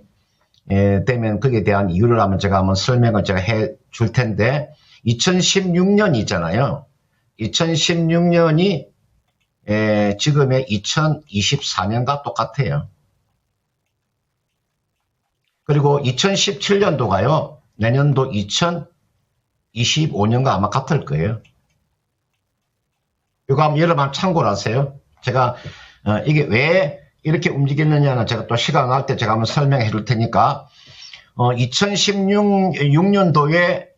되면 거기에 대한 이유를 제가 한번 설명을 제가 해 줄 텐데 2016년이 있잖아요. 2016년이 지금의 2024년과 똑같아요. 그리고 2017년도가요. 내년도 2025년과 아마 같을 거예요. 이거 한번 여러분 참고를 하세요. 제가 이게 왜 이렇게 움직였느냐는 제가 또 시간 날 때 제가 한번 설명해 줄 테니까 2016년도의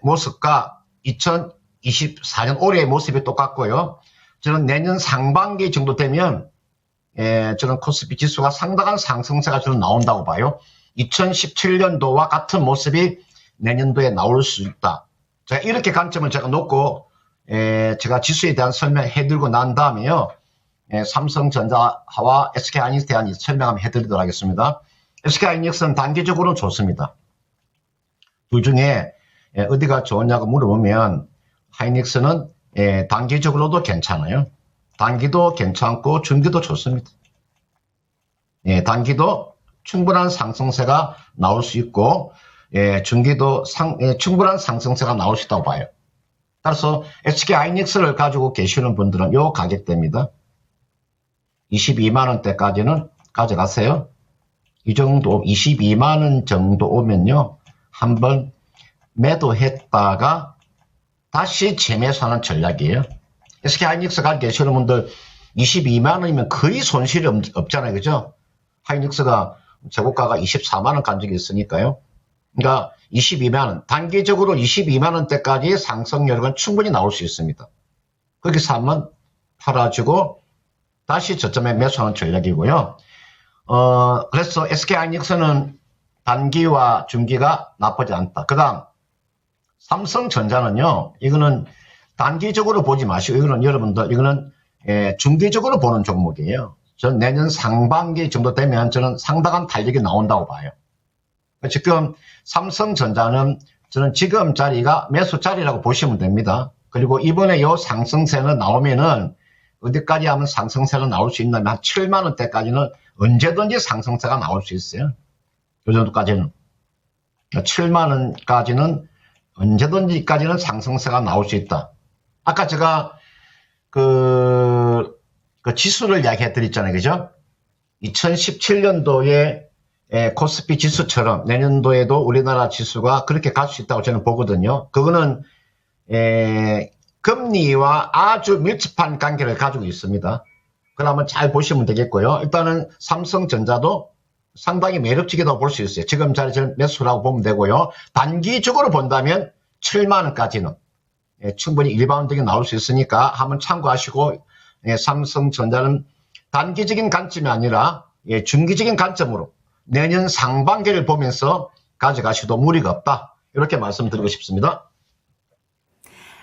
모습과 2024년 올해의 모습이 똑같고요. 저는 내년 상반기 정도 되면 저는 코스피 지수가 상당한 상승세가 저는 나온다고 봐요. 2017년도와 같은 모습이 내년도에 나올 수 있다. 제가 이렇게 관점을 제가 놓고 제가 지수에 대한 설명해 드리고 난 다음에요. 삼성전자와 SK하이닉스에 대한 설명 한번 해드리도록 하겠습니다. SK하이닉스는 단기적으로는 좋습니다. 둘 중에 어디가 좋냐고 물어보면 하이닉스는 단기적으로도 괜찮아요. 단기도 괜찮고 중기도 좋습니다. 단기도 충분한 상승세가 나올 수 있고 중기도 충분한 상승세가 나올 수 있다고 봐요. 따라서 SK하이닉스를 가지고 계시는 분들은 요 가격대입니다. 22만원대까지는 가져가세요. 이 정도 22만원 정도 오면요. 한번 매도했다가 다시 재매수하는 전략이에요. SK하이닉스 가지고 계시는 분들 22만원이면 거의 손실이 없잖아요. 그죠? 하이닉스가 재고가가 24만원 간 적이 있으니까요. 그러니까 22만원, 단기적으로 22만원대까지 상승력은 충분히 나올 수 있습니다. 거기서 한번 팔아주고 다시 저점에 매수하는 전략이고요. 그래서 SK하이닉스는 단기와 중기가 나쁘지 않다. 그 다음 삼성전자는요. 이거는 단기적으로 보지 마시고 이거는 여러분들 이거는 중기적으로 보는 종목이에요. 전 내년 상반기 정도 되면 저는 상당한 탄력이 나온다고 봐요. 지금 삼성전자는 저는 지금 자리가 매수 자리라고 보시면 됩니다. 그리고 이번에 요 상승세는 나오면은 어디까지 하면 상승세가 나올 수 있냐면 한 7만원대까지는 언제든지 상승세가 나올 수 있어요. 요 정도까지는. 7만원까지는 언제든지까지는 상승세가 나올 수 있다. 아까 제가 그 지수를 이야기해 드렸잖아요. 그죠? 2017년도에 코스피 지수처럼 내년도에도 우리나라 지수가 그렇게 갈 수 있다고 저는 보거든요. 그거는 금리와 아주 밀접한 관계를 가지고 있습니다. 그러면 잘 보시면 되겠고요. 일단은 삼성전자도 상당히 매력적이라고 볼 수 있어요. 지금 자리는 매수라고 보면 되고요. 단기적으로 본다면 7만원까지는 충분히 일반적인 나올 수 있으니까 한번 참고하시고 삼성전자는 단기적인 관점이 아니라 중기적인 관점으로 내년 상반기를 보면서 가져가셔도 무리가 없다. 이렇게 말씀드리고 싶습니다.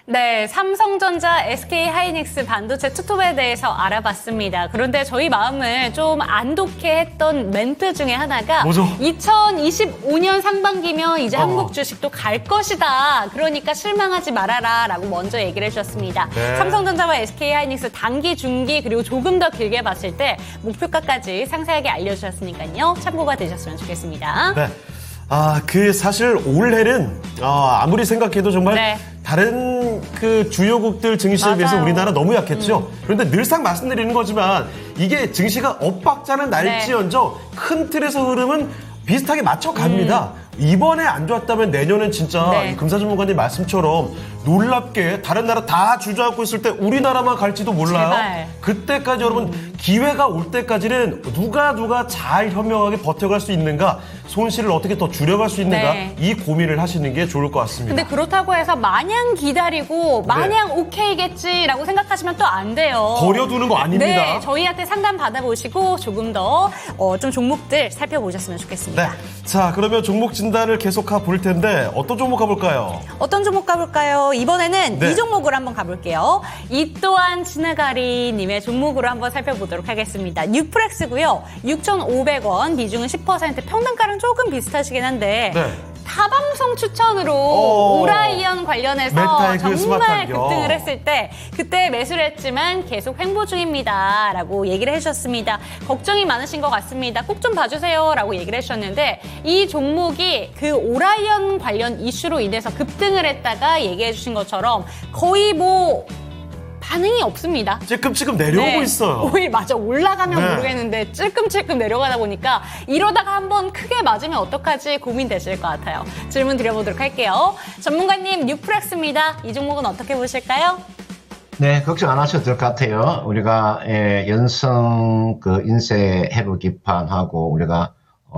네, 삼성전자, SK하이닉스 반도체 투톱에 대해서 알아봤습니다. 그런데 저희 마음을 좀 안 좋게 했던 멘트 중에 하나가 뭐죠? 2025년 상반기면 이제 한국 주식도 갈 것이다. 그러니까 실망하지 말아라 라고 먼저 얘기를 해주셨습니다. 네. 삼성전자와 SK하이닉스 단기, 중기 그리고 조금 더 길게 봤을 때 목표가까지 상세하게 알려주셨으니까요. 참고가 되셨으면 좋겠습니다. 네. 사실 올해는 아무리 생각해도 정말 네. 다른 그 주요국들 증시에 비해서 맞아요. 우리나라 너무 약했죠. 그런데 늘상 말씀드리는 거지만 이게 증시가 엇박자는 날지언정 큰 틀에서 흐름은 비슷하게 맞춰갑니다. 이번에 안 좋았다면 내년엔 진짜 네. 이 금사 전문가님 말씀처럼 놀랍게 다른 나라 다 주저앉고 있을 때 우리나라만 갈지도 몰라요. 제발. 그때까지 여러분 기회가 올 때까지는 누가 잘 현명하게 버텨갈 수 있는가, 손실을 어떻게 더 줄여갈 수 있는가, 네. 이 고민을 하시는 게 좋을 것 같습니다. 근데 그렇다고 해서 마냥 기다리고 마냥 네. 오케이겠지라고 생각하시면 또 안 돼요. 버려두는 거 아닙니다. 네, 저희한테 상담 받아보시고 조금 더 좀 종목들 살펴보셨으면 좋겠습니다. 네. 자, 그러면 종목 진단을 계속 가볼 텐데 어떤 종목 가볼까요? 어떤 종목 가볼까요? 이번에는 네. 이 종목으로 한번 가볼게요. 이 또한 치느가리님의 종목으로 한번 살펴보도록 하겠습니다. 뉴프렉스고요. 6,500원, 비중은 10%, 평단가랑 조금 비슷하시긴 한데 네. 타방송 추천으로 오라이언 관련해서 메타의 그 스마트 정말 안경. 급등을 했을 때 그때 매수를 했지만 계속 횡보 중입니다 라고 얘기를 해주셨습니다. 걱정이 많으신 것 같습니다. 꼭 좀 봐주세요 라고 얘기를 해주셨는데 이 종목이 그 오라이언 관련 이슈로 인해서 급등을 했다가 얘기해 주신 것처럼 거의 반응이 없습니다. 찔끔찔끔 내려오고 있어요. 오히려 맞아 올라가면 네. 모르겠는데 찔끔찔끔 내려가다 보니까 이러다가 한번 크게 맞으면 어떡하지 고민되실 것 같아요. 질문 드려보도록 할게요. 전문가님 뉴프렉스입니다. 이 종목은 어떻게 보실까요? 네, 걱정 안 하셔도 될 것 같아요. 우리가 연성 그 인쇄 해로 기판하고 우리가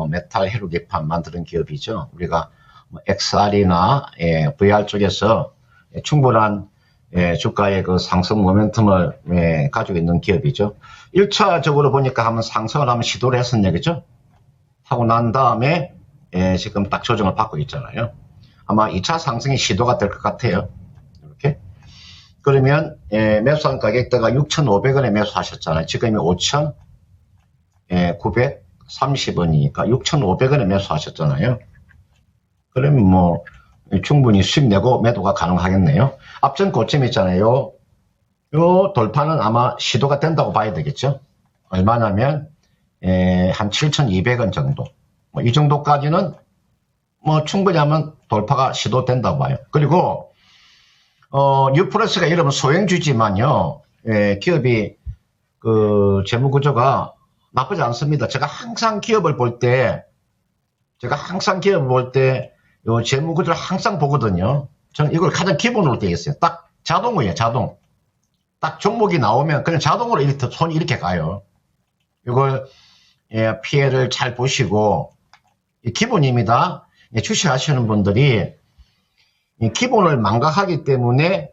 메탈 해로 기판 만드는 기업이죠. 우리가 XR이나 VR 쪽에서 충분한 주가의 그 상승 모멘텀을 가지고 있는 기업이죠. 1차적으로 보니까 한번 상승을 한번 시도를 했었냐, 그죠? 하고 난 다음에 지금 딱 조정을 받고 있잖아요. 아마 2차 상승이 시도가 될 것 같아요. 이렇게. 그러면 매수한 가격대가 6,500원에 매수하셨잖아요. 지금이 5,930원이니까 6,500원에 매수하셨잖아요. 그러면 뭐 충분히 수익 내고 매도가 가능하겠네요. 앞전 고점 있잖아요. 요 돌파는 아마 시도가 된다고 봐야 되겠죠. 얼마냐면 한 7,200원 정도. 뭐 이 정도까지는 뭐 충분히 하면 돌파가 시도된다고 봐요. 그리고 뉴프레스가 이러면 소형주지만요. 기업이 그 재무 구조가 나쁘지 않습니다. 제가 항상 기업을 볼 때 요 재무 구조를 항상 보거든요. 저는 이걸 가장 기본으로 되어 있어요. 딱 자동이에요, 자동. 딱 종목이 나오면 그냥 자동으로 이렇게 손이 이렇게 가요. 이걸 피해를 잘 보시고 기본입니다. 주식하시는 분들이 이 기본을 망각하기 때문에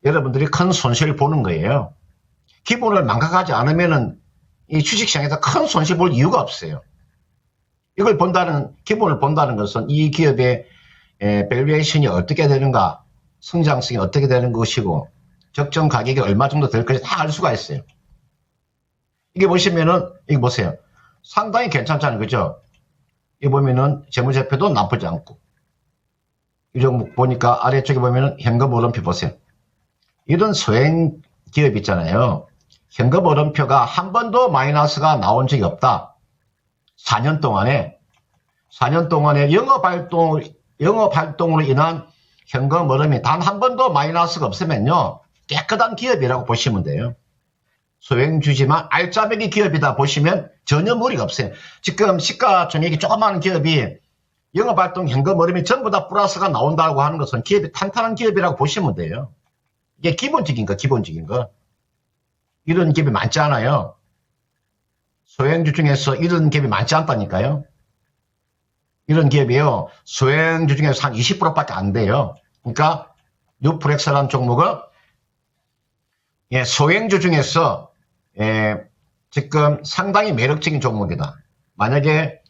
여러분들이 큰 손실을 보는 거예요. 기본을 망각하지 않으면은 이 주식시장에서 큰 손실 볼 이유가 없어요. 이걸 기본을 본다는 것은 이 기업의 밸류에이션이 어떻게 되는가, 성장성이 어떻게 되는 것이고, 적정 가격이 얼마 정도 될 것인지 다 알 수가 있어요. 이게 보시면은, 이거 보세요. 상당히 괜찮잖아요. 그죠? 이거 보면은 재무제표도 나쁘지 않고. 이 종목 보니까 아래쪽에 보면은 현금 오름표 보세요. 이런 소행 기업 있잖아요. 현금 오름표가 한 번도 마이너스가 나온 적이 없다. 4년 동안에 영업 활동으로 인한 현금 오름이 단 한 번도 마이너스가 없으면요. 깨끗한 기업이라고 보시면 돼요. 소행주지만 알짜배기 기업이다 보시면 전혀 무리가 없어요. 지금 시가총액이 조그마한 기업이 영업활동 현금 흐름이 전부 다 플러스가 나온다고 하는 것은 기업이 탄탄한 기업이라고 보시면 돼요. 이게 기본적인 거. 이런 기업이 많지 않아요. 소형주 중에서 이런 기업이 많지 않다니까요. 이런 기업이요. 소형주 중에서 한 20%밖에 안 돼요. 그러니까 뉴프렉스라는 종목은 소형주 중에서 지금 상당히 매력적인 종목이다. 만약에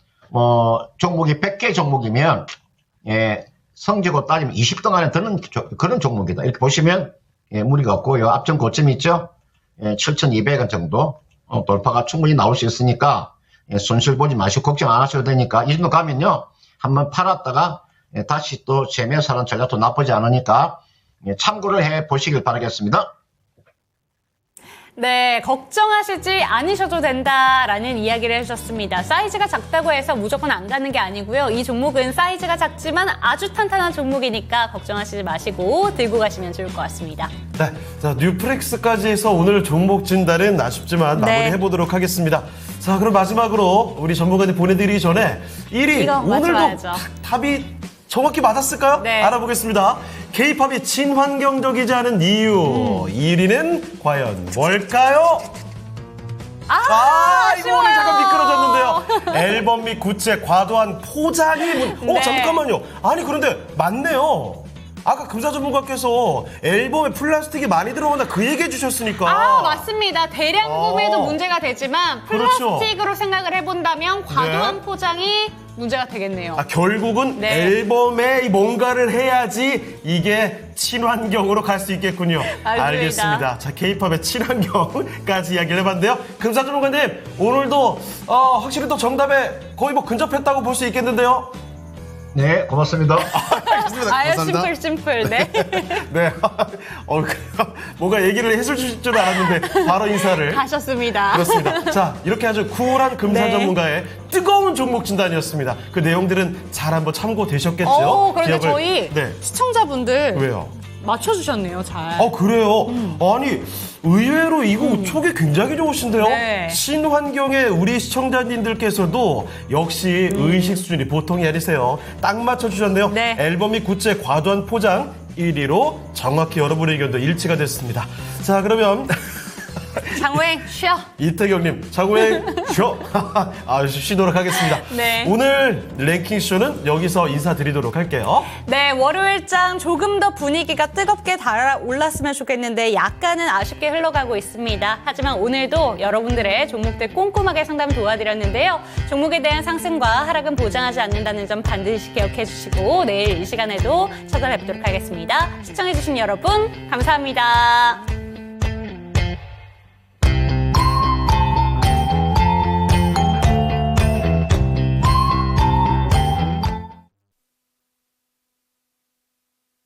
종목이 100개 종목이면 성적으로 따지면 20등 안에 드는 그런 종목이다. 이렇게 보시면 무리가 없고요. 앞전 고점이 있죠. 7,200원 정도 돌파가 충분히 나올 수 있으니까 손실 보지 마시고 걱정 안 하셔도 되니까 이 정도 가면요. 한번 팔았다가 다시 또 재매수하는 전략도 나쁘지 않으니까 참고를 해 보시길 바라겠습니다. 네, 걱정하시지 않으셔도 된다라는 이야기를 해주셨습니다. 사이즈가 작다고 해서 무조건 안 가는 게 아니고요. 이 종목은 사이즈가 작지만 아주 탄탄한 종목이니까 걱정하시지 마시고 들고 가시면 좋을 것 같습니다. 네, 자 뉴프렉스까지 해서 오늘 종목 진단은 아쉽지만 마무리해보도록 하겠습니다. 자, 그럼 마지막으로 우리 전문가님 보내드리기 전에 1위 이거 오늘도 맞춰봐야죠. 답이 정확히 맞았을까요? 네. 알아보겠습니다. K-팝이 친환경적이지 않은 이유 1위는 과연 뭘까요? 이거 오늘 잠깐 미끄러졌는데요. 앨범 및 굿즈의 과도한 포장이 네. 잠깐만요. 아니 그런데 맞네요. 아까 금사 전문가께서 앨범에 플라스틱이 많이 들어간다 그 얘기해 주셨으니까. 맞습니다. 대량 구매도 문제가 되지만 그렇죠. 플라스틱으로 생각을 해본다면 과도한 네. 포장이 문제가 되겠네요. 결국은 네. 앨범에 뭔가를 해야지 이게 친환경으로 갈 수 있겠군요. 맞습니다. 알겠습니다. 자, K-팝의 친환경까지 이야기를 해봤는데요. 금사 전문가님, 오늘도 확실히 또 정답에 거의 근접했다고 볼 수 있겠는데요. 네, 고맙습니다. 알겠습니다. 감사합니다. 심플. 네. 네. 뭔가 얘기를 해주실 줄 알았는데 바로 인사를. 가셨습니다. 그렇습니다. 자, 이렇게 아주 쿨한 금산 네. 전문가의 뜨거운 종목 진단이었습니다. 그 내용들은 잘 한번 참고되셨겠죠? 그런데 기억을- 저희 네. 시청자분들 왜요? 맞춰주셨네요, 잘. 그래요? 아니, 의외로 이거 촉이 굉장히 좋으신데요? 네. 신환경의 우리 시청자님들께서도 역시 의식 수준이 보통이 아니세요. 딱 맞춰주셨네요. 네. 앨범이 굿즈의 과도한 포장 1위로 정확히 여러분의 의견도 일치가 됐습니다. 자, 그러면 장호행, 쉬어. 이태경님, 장우행 쇼! 쉬도록 하겠습니다. 네. 오늘 랭킹쇼는 여기서 인사드리도록 할게요. 네, 월요일장 조금 더 분위기가 뜨겁게 달아올랐으면 좋겠는데 약간은 아쉽게 흘러가고 있습니다. 하지만 오늘도 여러분들의 종목들 꼼꼼하게 상담 도와드렸는데요. 종목에 대한 상승과 하락은 보장하지 않는다는 점 반드시 기억해 주시고 내일 이 시간에도 찾아뵙도록 하겠습니다. 시청해주신 여러분 감사합니다.